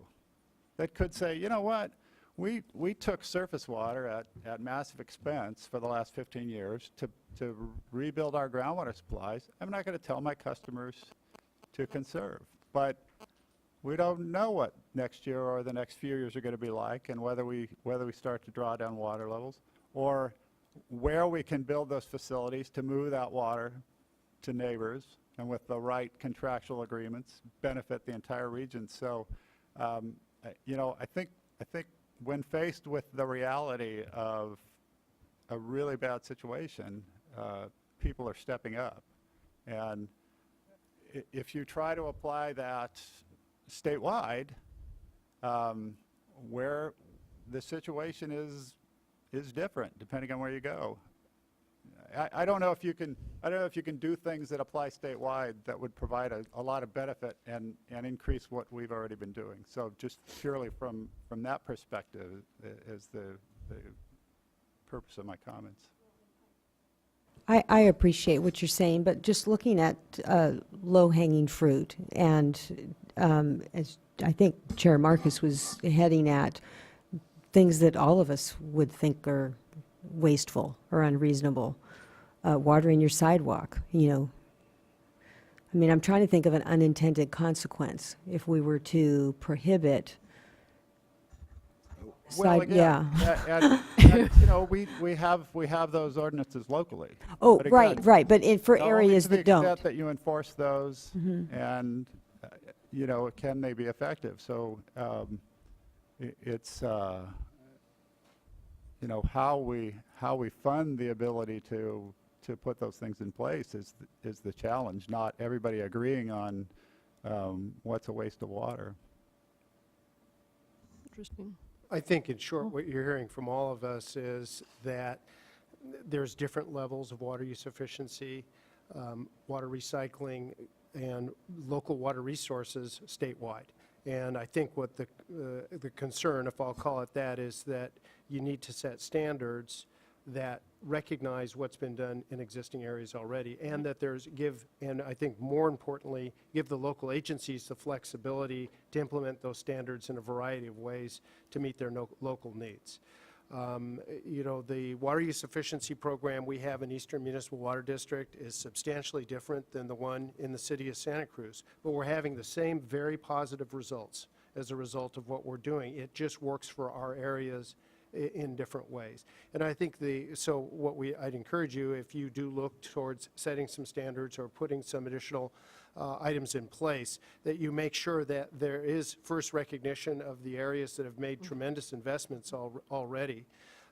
that could say, you know what, we took surface water at massive expense for the last 15 years to rebuild our groundwater supplies. I'm not going to tell my customers to conserve, but we don't know what next year or the next few years are going to be like, and whether we start to draw down water levels, or where we can build those facilities to move that water to neighbors, and with the right contractual agreements, benefit the entire region. So, you know, I think when faced with the reality of a really bad situation, people are stepping up, and if you try to apply that statewide, where the situation is different depending on where you go. I don't know if you can do things that apply statewide that would provide a lot of benefit and increase what we've already been doing. So just purely from that perspective is the purpose of my comments. I appreciate what you're saying, but just looking at low-hanging fruit, and as I think Chair Marcus was heading at, things that all of us would think are wasteful or unreasonable. Watering your sidewalk, you know. I mean, I'm trying to think of an unintended consequence if we were to prohibit. Well, again, Yeah. and, you know, we have those ordinances locally. Oh, But right, again, right. But for only areas to the that don't. extent that you enforce those, and can they be effective? So it's how we fund the ability to put those things in place is the challenge. Not everybody agreeing on what's a waste of water. Interesting. I think, in short, what you're hearing from all of us is that there's different levels of water use efficiency, water recycling, and local water resources statewide. And I think what the concern, if I'll call it that, is that you need to set standards that recognize what's been done in existing areas already, and that and I think more importantly, give the local agencies the flexibility to implement those standards in a variety of ways to meet their local needs. The water use efficiency program we have in Eastern Municipal Water District is substantially different than the one in the city of Santa Cruz, but we're having the same very positive results as a result of what we're doing. It just works for our areas in different ways. And I think I'd encourage you, if you do look towards setting some standards or putting some additional items in place, that you make sure that there is first recognition of the areas that have made tremendous investments already,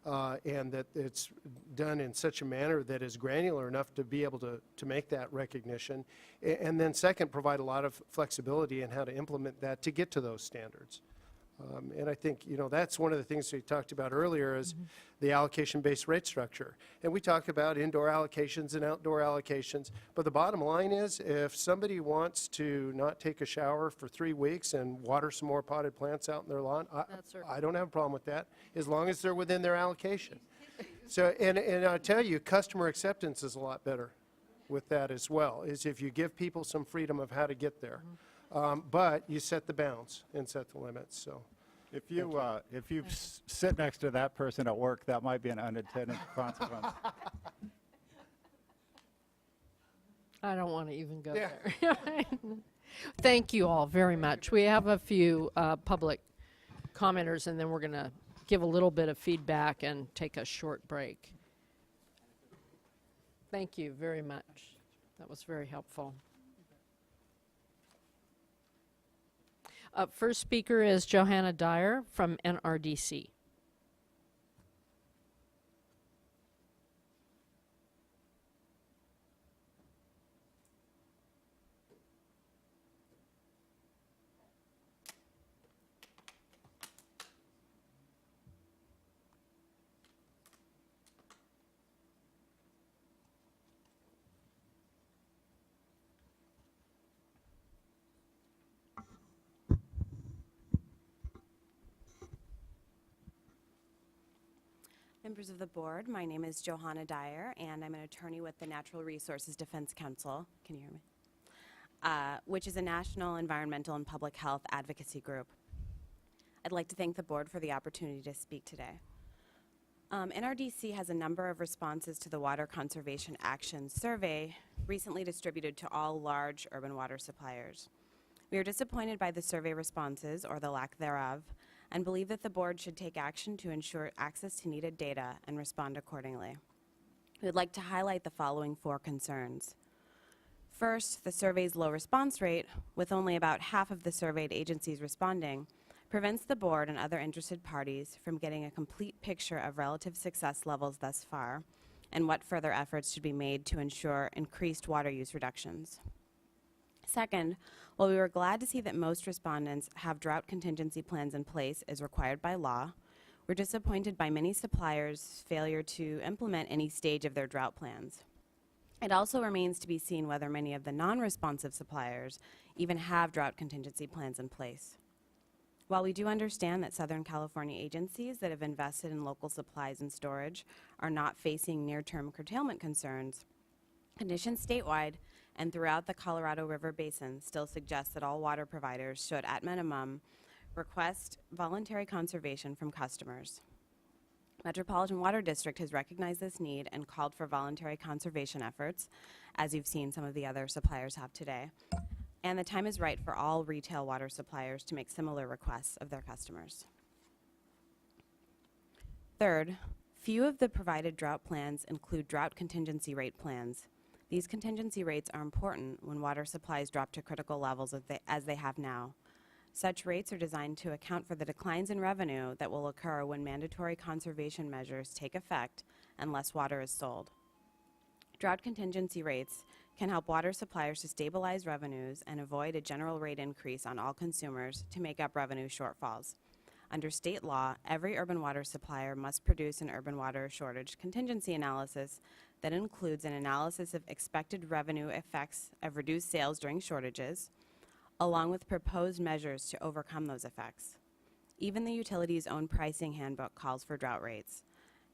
and that it's done in such a manner that is granular enough to be able to make that recognition. And then second, provide a lot of flexibility in how to implement that to get to those standards. And I think, that's one of the things we talked about earlier is the allocation-based rate structure. And we talk about indoor allocations and outdoor allocations. But the bottom line is, if somebody wants to not take a shower for 3 weeks and water some more potted plants out in their lawn, I don't have a problem with that, as long as they're within their allocation. So, and I'll tell you, customer acceptance is a lot better with that as well, is if you give people some freedom of how to get there. But you set the bounds and set the limits. So, if you sit next to that person at work, that might be an unintended consequence. I don't want to even go there. Thank you all very much. We have a few public commenters, and then we're going to give a little bit of feedback and take a short break. Thank you very much. That was very helpful. First speaker is Johanna Dyer from NRDC. Members of the board, my name is Johanna Dyer, and I'm an attorney with the Natural Resources Defense Council, can you hear me? Which is a national environmental and public health advocacy group. I'd like to thank the board for the opportunity to speak today. NRDC has a number of responses to the Water Conservation Action Survey recently distributed to all large urban water suppliers. We are disappointed by the survey responses, or the lack thereof, and believe that the board should take action to ensure access to needed data and respond accordingly. We would like to highlight the following 4 concerns. First, the survey's low response rate, with only about half of the surveyed agencies responding, prevents the board and other interested parties from getting a complete picture of relative success levels thus far and what further efforts should be made to ensure increased water use reductions. Second, while we were glad to see that most respondents have drought contingency plans in place as required by law, we're disappointed by many suppliers' failure to implement any stage of their drought plans. It also remains to be seen whether many of the non-responsive suppliers even have drought contingency plans in place. While we do understand that Southern California agencies that have invested in local supplies and storage are not facing near-term curtailment concerns, conditions statewide and throughout the Colorado River Basin still suggest that all water providers should, at minimum, request voluntary conservation from customers. Metropolitan Water District has recognized this need and called for voluntary conservation efforts, as you've seen some of the other suppliers have today. And the time is right for all retail water suppliers to make similar requests of their customers. Third, few of the provided drought plans include drought contingency rate plans. These contingency rates are important when water supplies drop to critical levels as they have now. Such rates are designed to account for the declines in revenue that will occur when mandatory conservation measures take effect and less water is sold. Drought contingency rates can help water suppliers to stabilize revenues and avoid a general rate increase on all consumers to make up revenue shortfalls. Under state law, every urban water supplier must produce an urban water shortage contingency analysis that includes an analysis of expected revenue effects of reduced sales during shortages, along with proposed measures to overcome those effects. Even the utility's own pricing handbook calls for drought rates.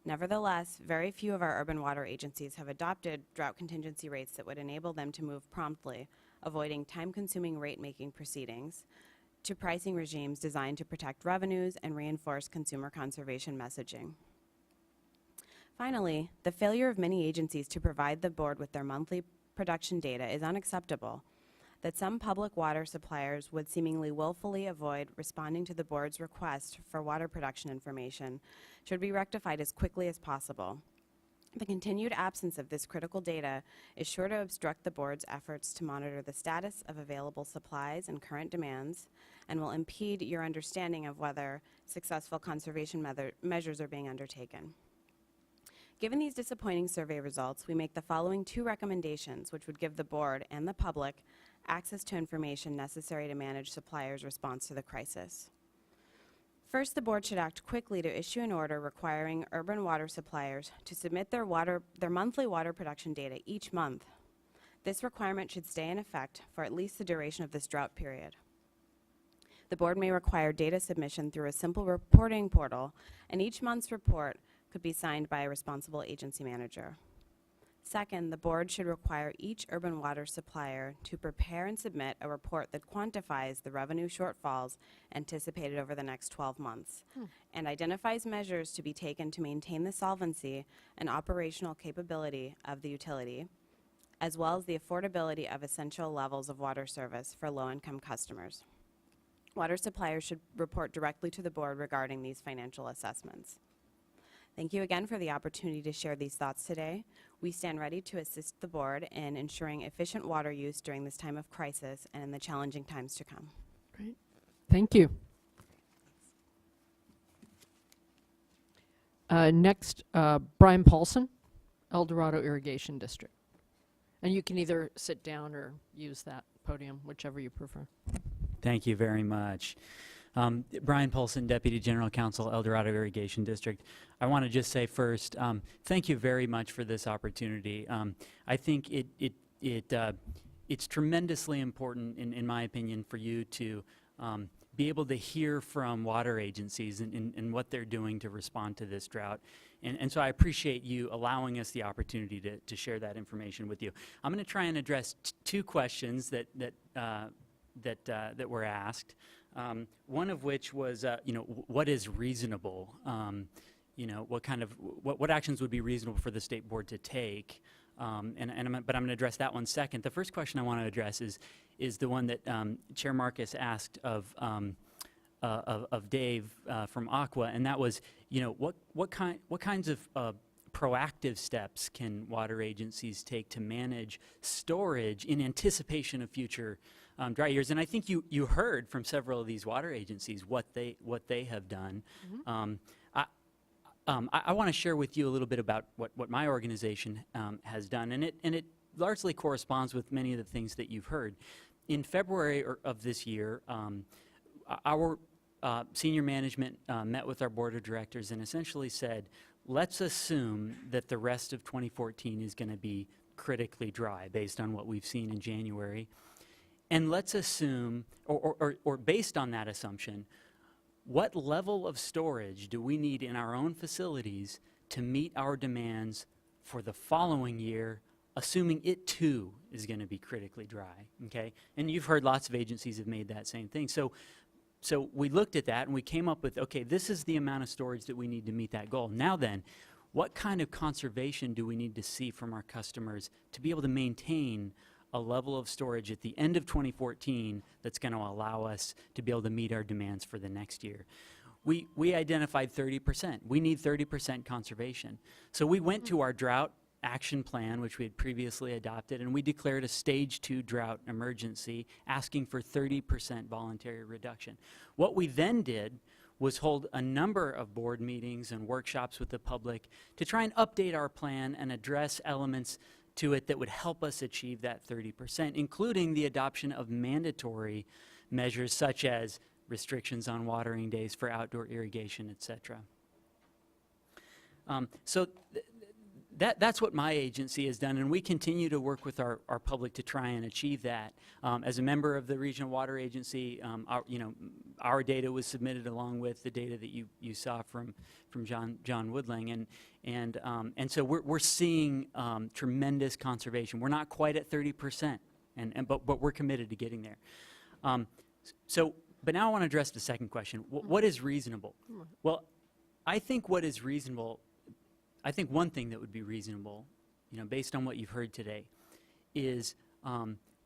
Nevertheless, very few of our urban water agencies have adopted drought contingency rates that would enable them to move promptly, avoiding time-consuming rate-making proceedings, to pricing regimes designed to protect revenues and reinforce consumer conservation messaging. Finally, the failure of many agencies to provide the board with their monthly production data is unacceptable. That some public water suppliers would seemingly willfully avoid responding to the board's request for water production information should be rectified as quickly as possible. The continued absence of this critical data is sure to obstruct the board's efforts to monitor the status of available supplies and current demands, and will impede your understanding of whether successful conservation measures are being undertaken. Given these disappointing survey results, we make the following 2 recommendations, which would give the board and the public access to information necessary to manage suppliers' response to the crisis. First, the board should act quickly to issue an order requiring urban water suppliers to submit their monthly water production data each month. This requirement should stay in effect for at least the duration of this drought period. The board may require data submission through a simple reporting portal, and each month's report could be signed by a responsible agency manager. Second, the board should require each urban water supplier to prepare and submit a report that quantifies the revenue shortfalls anticipated over the next 12 months and identifies measures to be taken to maintain the solvency and operational capability of the utility, as well as the affordability of essential levels of water service for low-income customers. Water suppliers should report directly to the board regarding these financial assessments. Thank you again for the opportunity to share these thoughts today. We stand ready to assist the board in ensuring efficient water use during this time of crisis and in the challenging times to come. Great. Thank you. Next, Brian Paulson, El Dorado Irrigation District. And you can either sit down or use that podium, whichever you prefer. Thank you very much. Brian Paulson, Deputy General Counsel, El Dorado Irrigation District. I want to just say first, thank you very much for this opportunity. I think it's tremendously important, in my opinion, for you to be able to hear from water agencies and what they're doing to respond to this drought. And so I appreciate you allowing us the opportunity to share that information with you. I'm going to try and address 2 questions that were asked. One of which was, what is reasonable? What actions would be reasonable for the state board to take? But I'm going to address that one second. The first question I want to address is the one that Chair Marcus asked of Dave from Aqua, and that was, what kinds of proactive steps can water agencies take to manage storage in anticipation of future dry years? And I think you heard from several of these water agencies what they have done. I want to share with you a little bit about what my organization has done, and it largely corresponds with many of the things that you've heard. In February of this year, our senior management met with our board of directors and essentially said, let's assume that the rest of 2014 is going to be critically dry based on what we've seen in January. And let's assume, or based on that assumption, what level of storage do we need in our own facilities to meet our demands for the following year, assuming it too is going to be critically dry, okay? And you've heard lots of agencies have made that same thing. So we looked at that and we came up with, okay, this is the amount of storage that we need to meet that goal. Now then, what kind of conservation do we need to see from our customers to be able to maintain a level of storage at the end of 2014 that's going to allow us to be able to meet our demands for the next year? We identified 30%. We need 30% conservation. So we went to our drought action plan, which we had previously adopted, and we declared a stage 2 drought emergency, asking for 30% voluntary reduction. What we then did was hold a number of board meetings and workshops with the public to try and update our plan and address elements to it that would help us achieve that 30%, including the adoption of mandatory measures such as restrictions on watering days for outdoor irrigation, etc. That's what my agency has done, and we continue to work with our public to try and achieve that. As a member of the Regional Water Agency, our data was submitted along with the data that you saw from John Woodling, and so we're seeing tremendous conservation. We're not quite at 30%, but we're committed to getting there. But now I want to address the second question. What is reasonable? Well, I think what is reasonable, I think one thing that would be reasonable, based on what you've heard today, is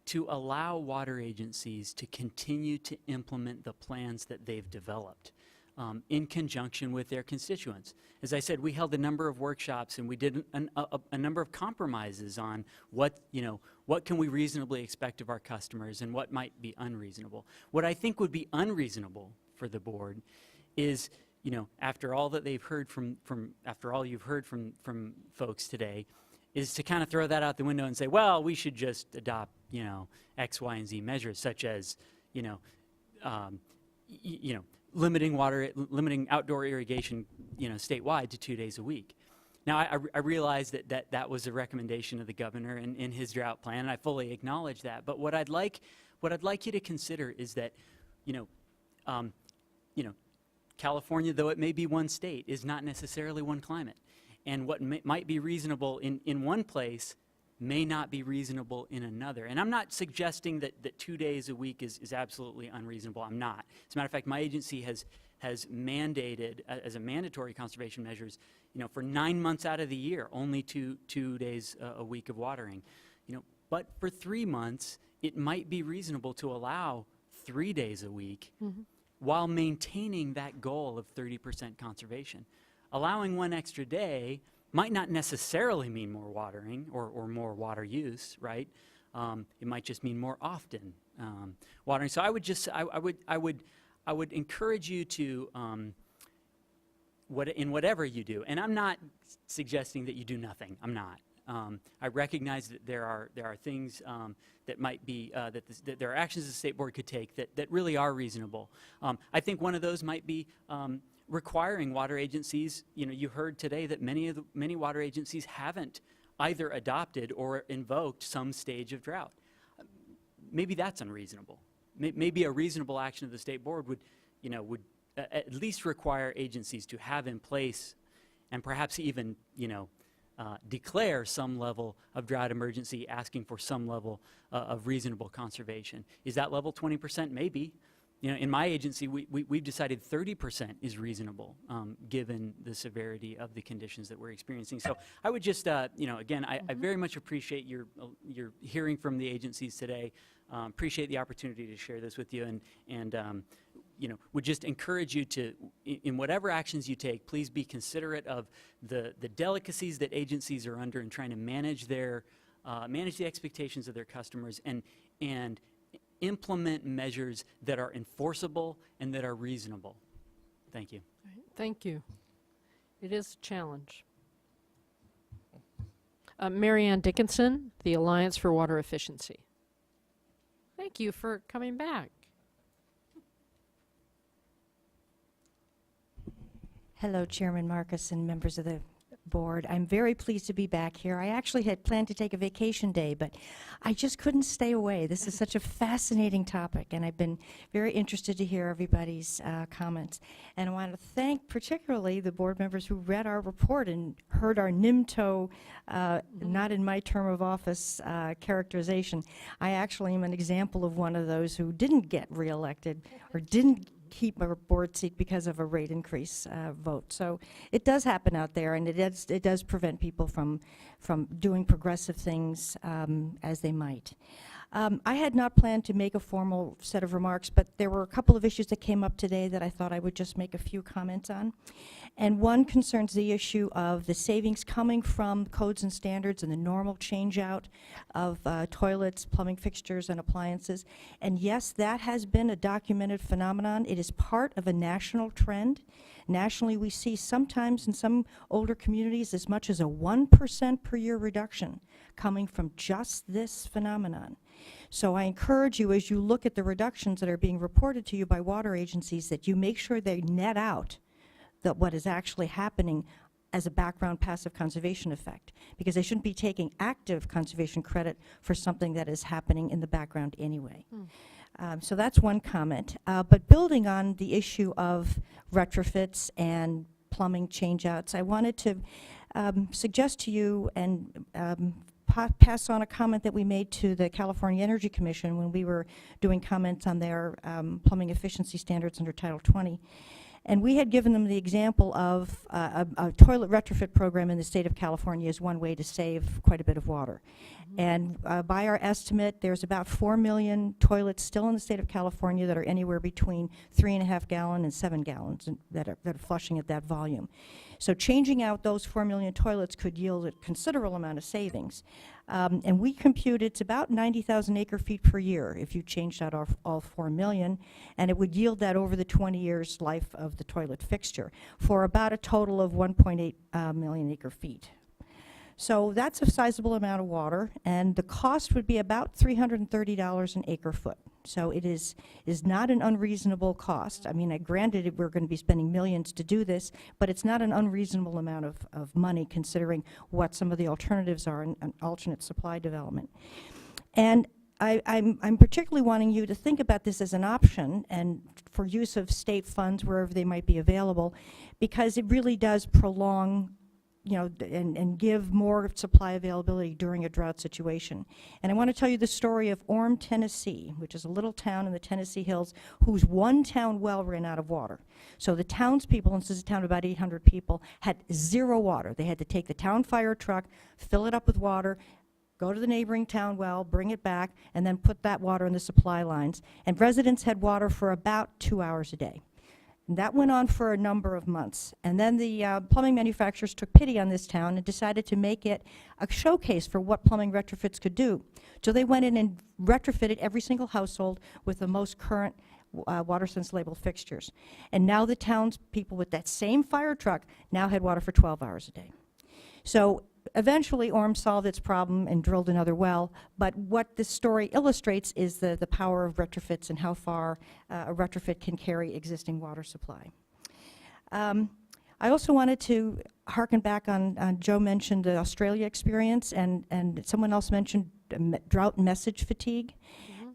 to allow water agencies to continue to implement the plans that they've developed in conjunction with their constituents. As I said, we held a number of workshops and we did a number of compromises on what can we reasonably expect of our customers and what might be unreasonable. What I think would be unreasonable for the board is, after all that they've heard after all you've heard from folks today, is to kind of throw that out the window and say, well, we should just adopt, X, Y, and Z measures, such as, limiting outdoor irrigation, statewide to 2 days a week. Now, I realize that was a recommendation of the governor in his drought plan, and I fully acknowledge that. But what I'd like you to consider is that, California, though it may be one state, is not necessarily one climate. And what might be reasonable in one place may not be reasonable in another. And I'm not suggesting that 2 days a week is absolutely unreasonable. I'm not. As a matter of fact, my agency has mandated, as a mandatory conservation measures, for 9 months out of the year, only two days a week of watering. But for 3 months, it might be reasonable to allow 3 days a week, while maintaining that goal of 30% conservation. Allowing one extra day might not necessarily mean more watering or more water use, right? It might just mean more often watering. So I would encourage you to, in whatever you do, and I'm not suggesting that you do nothing. I'm not. I recognize that there are things that might be that there are actions the state board could take that really are reasonable. I think one of those might be requiring water agencies. You heard today that many water agencies haven't either adopted or invoked some stage of drought. Maybe that's unreasonable. Maybe a reasonable action of the state board would at least require agencies to have in place, and perhaps even declare some level of drought emergency, asking for some level of reasonable conservation. Is that level 20%? Maybe. In my agency, we've decided 30% is reasonable, given the severity of the conditions that we're experiencing. So I would just, again, I very much appreciate your hearing from the agencies today. Appreciate the opportunity to share this with you, and would just encourage you to, in whatever actions you take, please be considerate of the delicacies that agencies are under in trying to manage the expectations of their customers and implement measures that are enforceable and that are reasonable. Thank you. Thank you. It is a challenge. Mary Ann Dickinson, the Alliance for Water Efficiency. Thank you for coming back. Hello, Chairman Marcus and members of the board. I'm very pleased to be back here. I actually had planned to take a vacation day, but I just couldn't stay away. This is such a fascinating topic, and I've been very interested to hear everybody's comments. And I want to thank particularly the board members who read our report and heard our NIMTO, not in my term of office, characterization. I actually am an example of one of those who didn't get reelected or didn't keep a board seat because of a rate increase vote. So it does happen out there, and it does prevent people from doing progressive things as they might. I had not planned to make a formal set of remarks, but there were a couple of issues that came up today that I thought I would just make a few comments on. And one concerns the issue of the savings coming from codes and standards and the normal change-out of toilets, plumbing fixtures, and appliances. And yes, that has been a documented phenomenon. It is part of a national trend. Nationally, we see sometimes in some older communities as much as a 1% per year reduction coming from just this phenomenon. So I encourage you, as you look at the reductions that are being reported to you by water agencies, that you make sure they net out what is actually happening as a background passive conservation effect, because they shouldn't be taking active conservation credit for something that is happening in the background anyway. So that's one comment. But building on the issue of retrofits and plumbing changeouts, I wanted to suggest to you and pass on a comment that we made to the California Energy Commission when we were doing comments on their plumbing efficiency standards under Title 20. And we had given them the example of a toilet retrofit program in the state of California is one way to save quite a bit of water. And by our estimate, there's about 4 million toilets still in the state of California that are anywhere between 3.5 gallon and 7 gallons that are flushing at that volume. So changing out those 4 million toilets could yield a considerable amount of savings. And we compute it's about 90,000 acre feet per year if you changed out all 4 million, and it would yield that over the 20 years life of the toilet fixture for about a total of 1.8 million acre feet. So that's a sizable amount of water, and the cost would be about $330 an acre foot. So it is not an unreasonable cost. I mean, granted, we're going to be spending millions to do this, but it's not an unreasonable amount of money considering what some of the alternatives are in alternate supply development. And I'm particularly wanting you to think about this as an option and for use of state funds wherever they might be available, because it really does prolong, you know, and give more supply availability during a drought situation. And I want to tell you the story of Orme, Tennessee, which is a little town in the Tennessee hills whose one town well ran out of water. So the townspeople, and this is a town of about 800 people, had zero water. They had to take the town fire truck, fill it up with water, go to the neighboring town well, bring it back, and then put that water in the supply lines. And residents had water for about 2 hours a day. And that went on for a number of months. And then the plumbing manufacturers took pity on this town and decided to make it a showcase for what plumbing retrofits could do. So they went in and retrofitted every single household with the most current water sense labeled fixtures. And now the townspeople with that same fire truck now had water for 12 hours a day. So eventually Orme solved its problem and drilled another well, but what this story illustrates is the power of retrofits and how far a retrofit can carry existing water supply. I also wanted to harken back on Joe mentioned the Australia experience, and someone else mentioned drought message fatigue.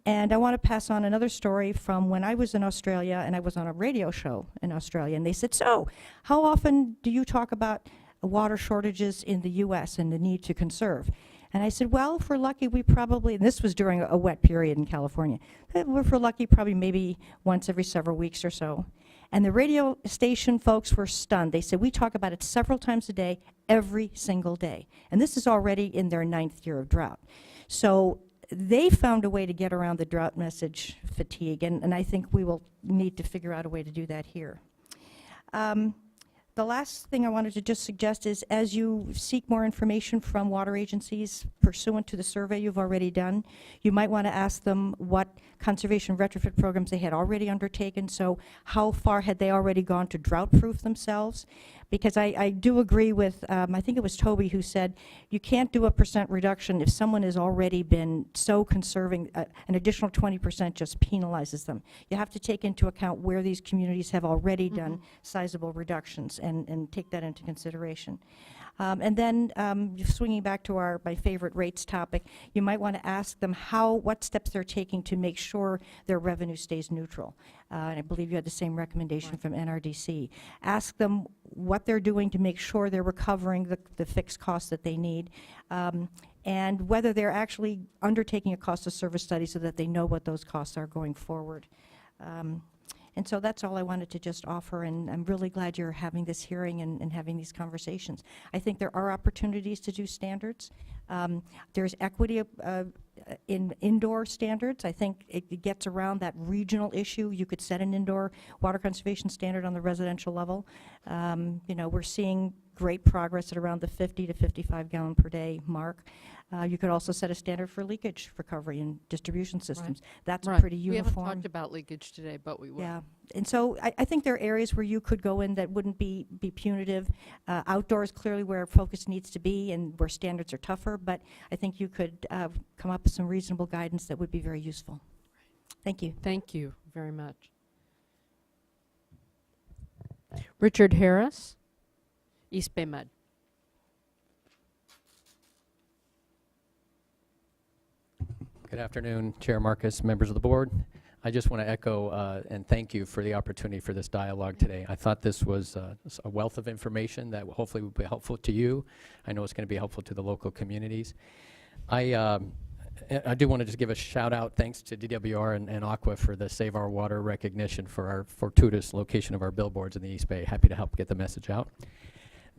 And I want to pass on another story from when I was in Australia, and I was on a radio show in Australia, and they said, so how often do you talk about water shortages in the U.S. and the need to conserve? And I said, well, if we're lucky, we probably, and this was during a wet period in California, if we're lucky, probably maybe once every several weeks or so. And the radio station folks were stunned. They said, we talk about it several times a day, every single day. And this is already in their 9th year of drought. So they found a way to get around the drought message fatigue, and I think we will need to figure out a way to do that here. The last thing I wanted to just suggest is, as you seek more information from water agencies pursuant to the survey you've already done, you might want to ask them what conservation retrofit programs they had already undertaken. So how far had they already gone to drought-proof themselves? Because I do agree with, I think it was Toby who said, you can't do a % reduction if someone has already been so conserving, an additional 20% just penalizes them. You have to take into account where these communities have already done sizable reductions and take that into consideration. And then swinging back to my favorite rates topic, you might want to ask them what steps they're taking to make sure their revenue stays neutral. And I believe you had the same recommendation from NRDC. Ask them what they're doing to make sure they're recovering the fixed costs that they need, and whether they're actually undertaking a cost of service study so that they know what those costs are going forward. And so that's all I wanted to just offer, and I'm really glad you're having this hearing and having these conversations. I think there are opportunities to do standards. There's equity in indoor standards. I think it gets around that regional issue. You could set an indoor water conservation standard on the residential level. You know, we're seeing great progress at around the 50 to 55 gallon per day mark. You could also set a standard for leakage recovery in distribution systems. That's Right. pretty We haven't uniform. talked about leakage today, but we will. Yeah, and so I think there are areas where you could go in that wouldn't be punitive. Outdoors, clearly where focus needs to be and where standards are tougher, but I think you could come up with some reasonable guidance that would be very useful. Thank you. Thank you very much. Richard Harris, East Bay Med. Good afternoon, Chair Marcus, members of the board. I just want to echo and thank you for the opportunity for this dialogue today. I thought this was a wealth of information that hopefully will be helpful to you. I know it's going to be helpful to the local communities. I do want to just give a shout out, thanks to DWR and Aqua for the Save Our Water recognition for our fortuitous location of our billboards in the East Bay. Happy to help get the message out.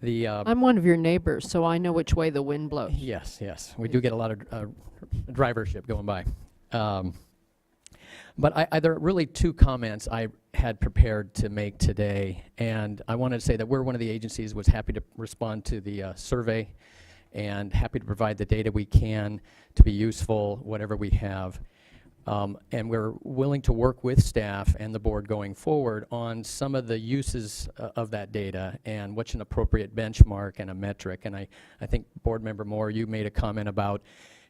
I'm one of your neighbors, so I know which way the wind blows. Yes, yes. We do get a lot of drivership going by. But there are really two comments I had prepared to make today. And I wanted to say that we're one of the agencies was happy to respond to the survey and happy to provide the data we can to be useful, whatever we have. And we're willing to work with staff and the board going forward on some of the uses of that data and what's an appropriate benchmark and a metric. And I think Board Member Moore, you made a comment about,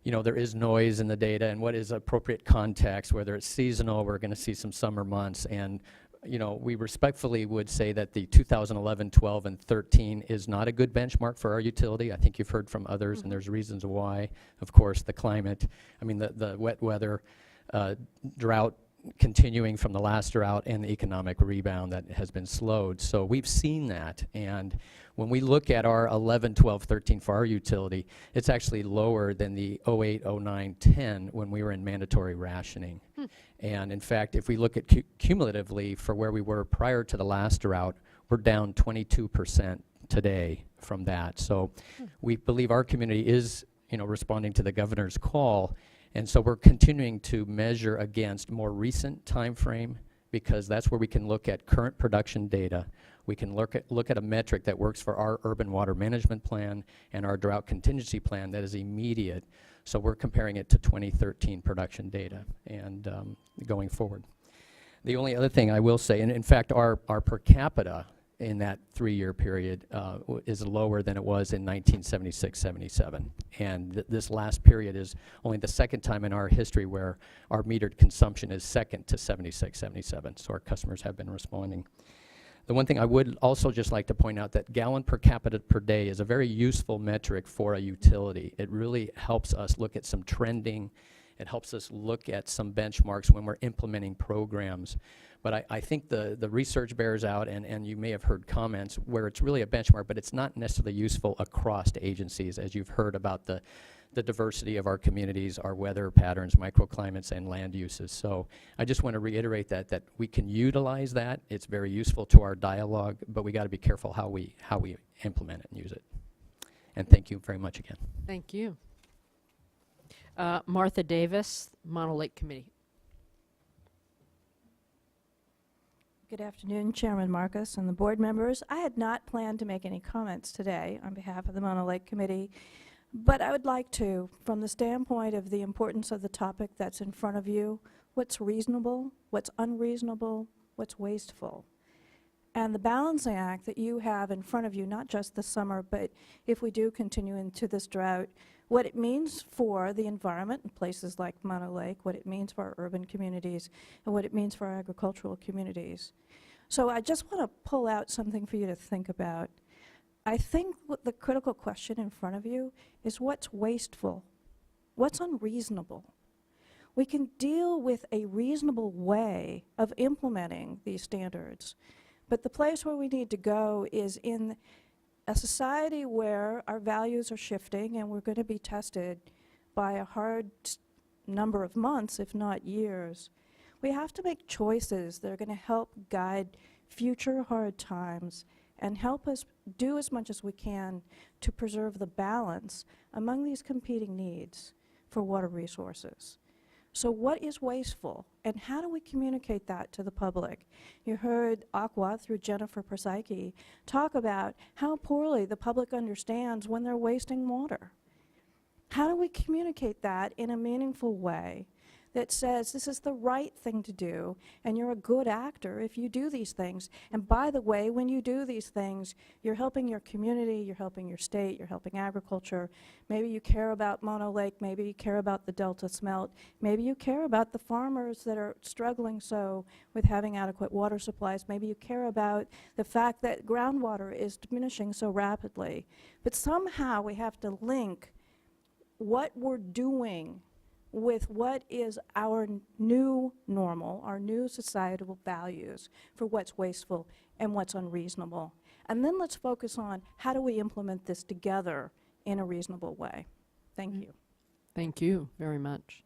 you know, there is noise in the data and what is appropriate context, whether it's seasonal, we're going to see some summer months. And, you know, we respectfully would say that the 2011, 12, and 13 is not a good benchmark for our utility. I think you've heard from others, and there's reasons why. Of course, the climate, I mean, the wet weather, drought continuing from the last drought, and the economic rebound that has been slowed. So we've seen that, and when we look at our 11, 12, 13 for our utility, it's actually lower than the 08, 09, 10 when we were in mandatory rationing. And in fact, if we look at cumulatively for where we were prior to the last drought, we're down 22% today from that. So we believe our community is, you know, responding to the governor's call. And so we're continuing to measure against more recent time frame, because that's where we can look at current production data. We can look at a metric that works for our urban water management plan and our drought contingency plan that is immediate. So we're comparing it to 2013 production data and going forward. The only other thing I will say, and in fact our per capita in that 3-year period is lower than it was in 1976-77. And this last period is only the second time in our history where our metered consumption is second to 76-77. So our customers have been responding. The one thing I would also just like to point out that gallon per capita per day is a very useful metric for a utility. It really helps us look at some trending. It helps us look at some benchmarks when we're implementing programs. But I think the research bears out, and you may have heard comments where it's really a benchmark, but it's not necessarily useful across agencies, as you've heard about the diversity of our communities, our weather patterns, microclimates, and land uses. So I just want to reiterate that we can utilize that. It's very useful to our dialogue, but we got to be careful how we implement it and use it. And thank you very much again. Thank you. Martha Davis, Mono Lake Committee. Good afternoon, Chairman Marcus and the board members. I had not planned to make any comments today on behalf of the Mono Lake Committee, but I would like to, from the standpoint of the importance of the topic that's in front of you, what's reasonable, what's unreasonable, what's wasteful. And the balancing act that you have in front of you, not just this summer, but if we do continue into this drought, what it means for the environment in places like Mono Lake, what it means for our urban communities, and what it means for our agricultural communities. So I just want to pull out something for you to think about. I think what the critical question in front of you is what's wasteful, what's unreasonable. We can deal with a reasonable way of implementing these standards, but the place where we need to go is in a society where our values are shifting and we're going to be tested by a hard number of months, if not years. We have to make choices that are going to help guide future hard times and help us do as much as we can to preserve the balance among these competing needs for water resources. So what is wasteful, and how do we communicate that to the public? You heard Aqua, through Jennifer Persicki, talk about how poorly the public understands when they're wasting water. How do we communicate that in a meaningful way that says this is the right thing to do, and you're a good actor if you do these things? And by the way, when you do these things, you're helping your community, you're helping your state, you're helping agriculture. Maybe you care about Mono Lake, maybe you care about the Delta smelt, maybe you care about the farmers that are struggling so with having adequate water supplies, maybe you care about the fact that groundwater is diminishing so rapidly. But somehow we have to link what we're doing with what is our new normal, our new societal values for what's wasteful and what's unreasonable. And then let's focus on how do we implement this together in a reasonable way. Thank you. Thank you very much.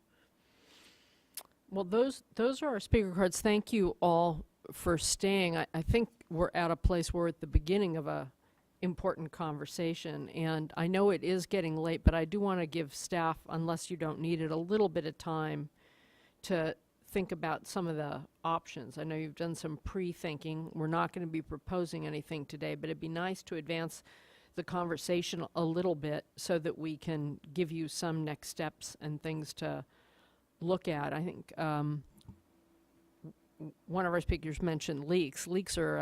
Well, those are our speaker cards. Thank you all for staying. I think we're at a place where we're at the beginning of a important conversation, and I know it is getting late, but I do want to give staff, unless you don't need it, a little bit of time to think about some of the options. I know you've done some pre-thinking. We're not going to be proposing anything today, but it'd be nice to advance the conversation a little bit so that we can give you some next steps and things to look at. I think one of our speakers mentioned leaks. Leaks are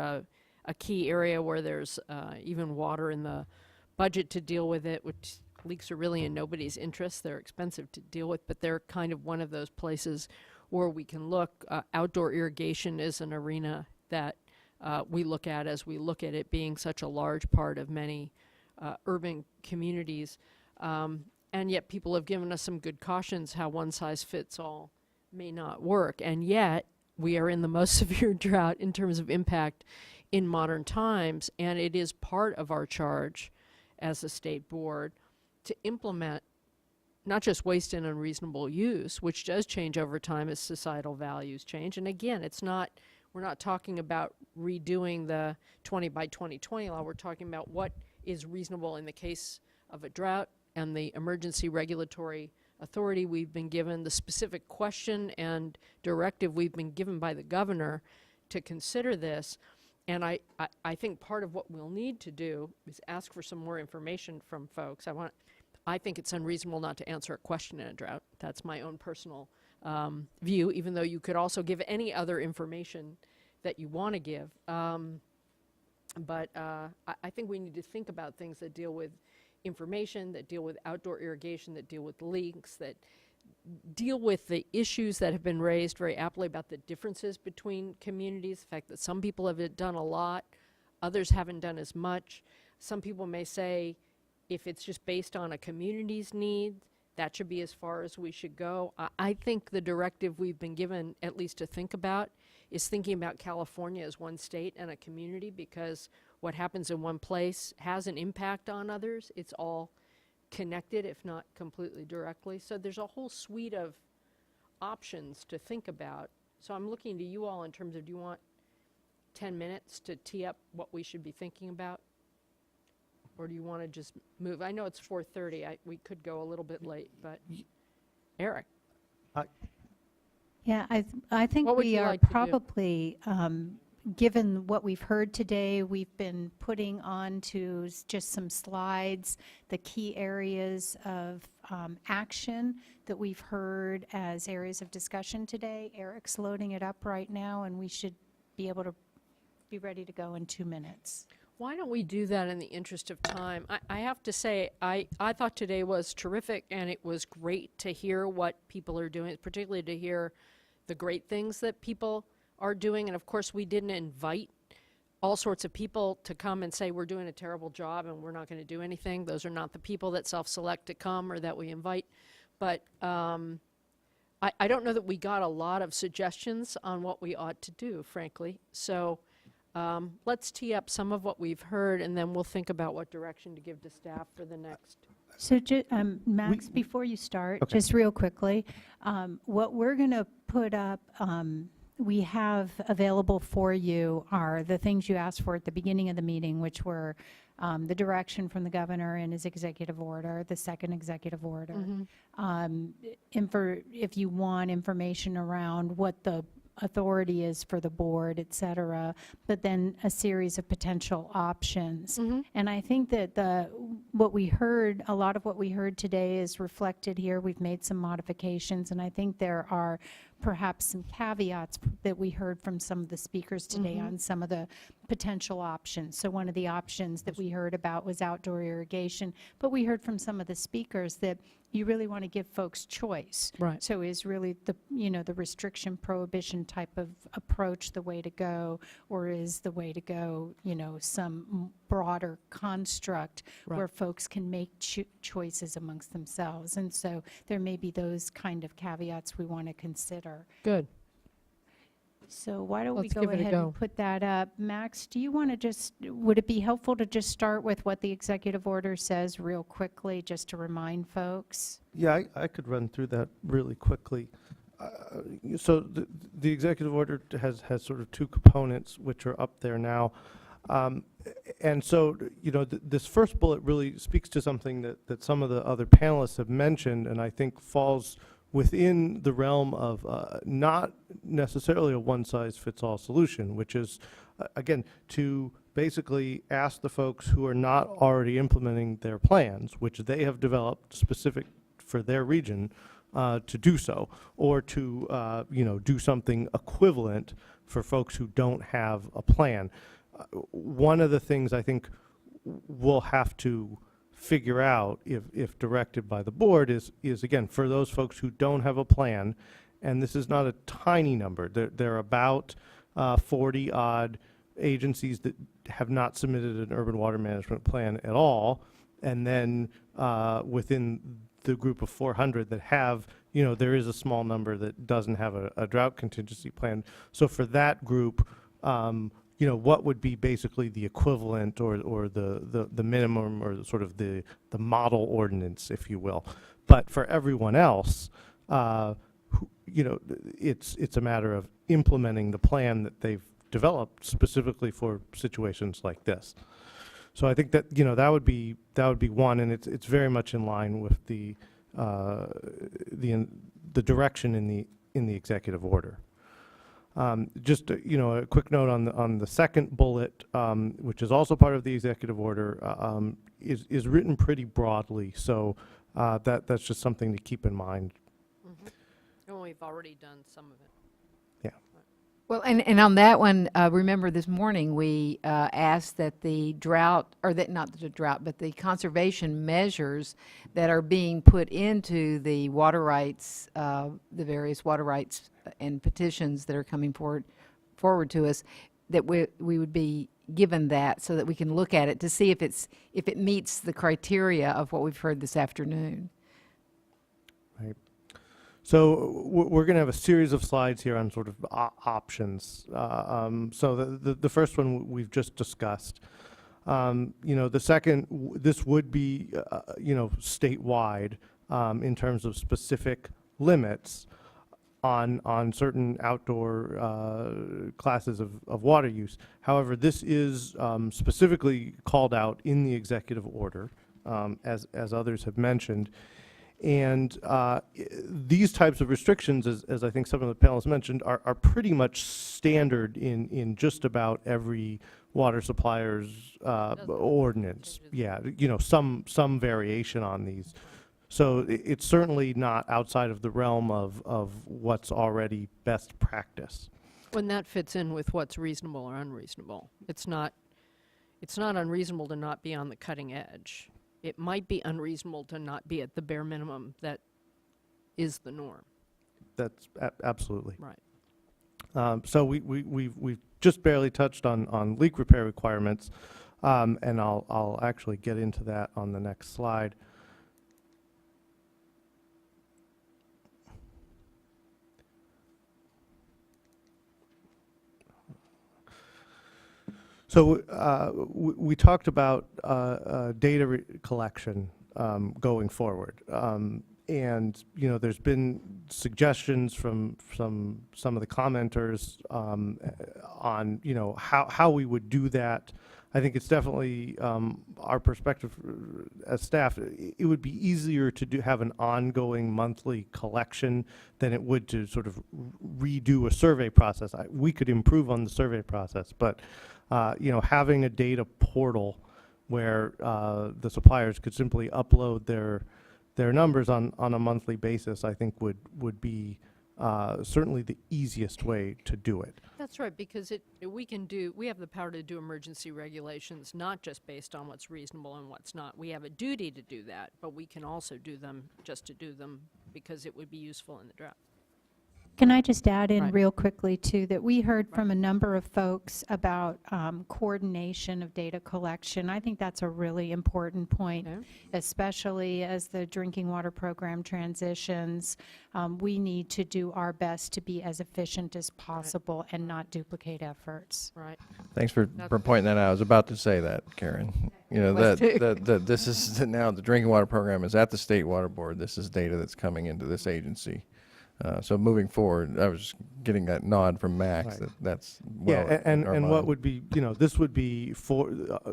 a key area where there's even water in the budget to deal with it, which leaks are really in nobody's interest. They're expensive to deal with, but they're kind of one of those places where we can look. Outdoor irrigation is an arena that we look at as we look at it being such a large part of many urban communities. And yet people have given us some good cautions how one size fits all may not work. And yet we are in the most severe drought in terms of impact in modern times, and it is part of our charge as a state board to implement not just waste and unreasonable use, which does change over time as societal values change. And again, we're not talking about redoing the 20 by 2020 law. We're talking about what is reasonable in the case of a drought and the emergency regulatory authority we've been given, the specific question and directive we've been given by the governor to consider this. And I think part of what we'll need to do is ask for some more information from folks. I think it's unreasonable not to answer a question in a drought. That's my own personal view, even though you could also give any other information that you want to give. But I think we need to think about things that deal with information, that deal with outdoor irrigation, that deal with leaks, that deal with the issues that have been raised very aptly about the differences between communities, the fact that some people have done a lot, others haven't done as much. Some people may say if it's just based on a community's need, that should be as far as we should go. I think the directive we've been given, at least to think about, is thinking about California as one state and a community, because what happens in one place has an impact on others. It's all connected, if not completely directly. So there's a whole suite of options to think about. So I'm looking to you all in terms of, do you want 10 minutes to tee up what we should be thinking about? Or do you want to just move? I know it's 4:30. We could go a little bit late, but Eric. Yeah, I think What would we you are like to do? probably, given what we've heard today, we've been putting on to just some slides, the key areas of action that we've heard as areas of discussion today. Eric's loading it up right now, and we should be able to be ready to go in 2 minutes. Why don't we do that in the interest of time? I have to say, I thought today was terrific, and it was great to hear what people are doing, particularly to hear the great things that people are doing. And of course, we didn't invite all sorts of people to come and say we're doing a terrible job and we're not going to do anything. Those are not the people that self-select to come or that we invite. But I don't know that we got a lot of suggestions on what we ought to do, frankly. So let's tee up some of what we've heard, and then we'll think about what direction to give to staff for the next. So, Max, before you start, Okay. just real quickly, what we're going to put up we have available for you are the things you asked for at the beginning of the meeting, which were the direction from the governor in his executive order, the second executive order. If you want information around what the authority is for the board, et cetera, but then a series of potential options. And I think that a lot of what we heard today is reflected here. We've made some modifications, and I think there are perhaps some caveats that we heard from some of the speakers today on some of the potential options. So one of the options that we heard about was outdoor irrigation, but we heard from some of the speakers that you really want to give folks choice. Right. So is really the restriction prohibition type of approach the way to go, or is the way to go, some broader construct where folks can make choices amongst themselves? And so there may be those kind of caveats we want to consider. Good. So why don't we Let's go give it a ahead go. and put that up? Max, do you want to would it be helpful to just start with what the executive order says real quickly, just to remind folks? Yeah, I could run through that really quickly. So the executive order has sort of two components, which are up there now. And so, this first bullet really speaks to something that some of the other panelists have mentioned, and I think falls within the realm of not necessarily a one-size-fits-all solution, which is, again, to basically ask the folks who are not already implementing their plans, which they have developed specific for their region, to do so, or to do something equivalent for folks who don't have a plan. One of the things I think we'll have to figure out, if directed by the board, is again, for those folks who don't have a plan, and this is not a tiny number, there are about 40 odd agencies that have not submitted an urban water management plan at all, and then within the group of 400 that have, there is a small number that doesn't have a drought contingency plan. So for that group, what would be basically the equivalent or the minimum, or sort of the model ordinance, if you will. But for everyone else, it's a matter of implementing the plan that they've developed specifically for situations like this. So I think that that would be one, and it's very much in line with the direction in the executive order. Just a quick note on the second bullet, which is also part of the executive order, is written pretty broadly. So that's just something to keep in mind. And we've already done some of it. Yeah. Well, and on that one, remember this morning we asked that the drought, or that not the drought, but the conservation measures that are being put into the water rights, the various water rights and petitions that are coming forward to us, that we would be given that so that we can look at it to see if it meets the criteria of what we've heard this afternoon. Right. So we're going to have a series of slides here on sort of options. So the first one we've just discussed. The second, this would be, statewide in terms of specific limits on certain outdoor classes of water use. However, this is specifically called out in the executive order, as others have mentioned. And these types of restrictions, as I think some of the panelists mentioned, are pretty much standard in just about every water supplier's ordinance. Yeah, some variation on these. So it's certainly not outside of the realm of what's already best practice. When that fits in with what's reasonable or unreasonable. It's not unreasonable to not be on the cutting edge. It might be unreasonable to not be at the bare minimum that is the norm. That's absolutely right. So we've just barely touched on leak repair requirements, and I'll actually get into that on the next slide. So we talked about data collection going forward. And, you know, there's been suggestions from some of the commenters on, you know, how we would do that. I think it's definitely our perspective as staff. It would be easier to have an ongoing monthly collection than it would to sort of redo a survey process. We could improve on the survey process, but you know, having a data portal where the suppliers could simply upload their numbers on a monthly basis, I think would be certainly the easiest way to do it. That's right, because we have the power to do emergency regulations, not just based on what's reasonable and what's not. We have a duty to do that, but we can also do them just to do them because it would be useful in the draft. Can I just add in Right. real quickly, too, that we heard from a number of folks about coordination of data collection. I think that's a really important point, Okay. especially as the drinking water program transitions. We need to do our best to be as efficient as possible and not duplicate efforts. Right. Thanks for pointing that out. I was about to say that, Karen. You know, Was too. that this is now the drinking water program is at the State Water Board. This is data that's coming into this agency. So moving forward, I was just getting that nod from Max Right. that's well Yeah, in our and what mind. would be, you know, this would be for,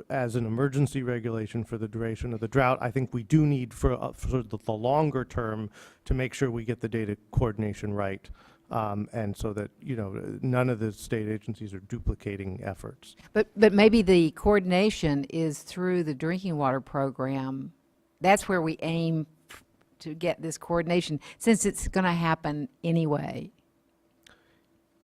as an emergency regulation for the duration of the drought. I think we do need for the longer term to make sure we get the data coordination right. And so that, you know, none of the state agencies are duplicating efforts. But maybe the coordination is through the drinking water program. That's where we aim to get this coordination, since it's going to happen anyway.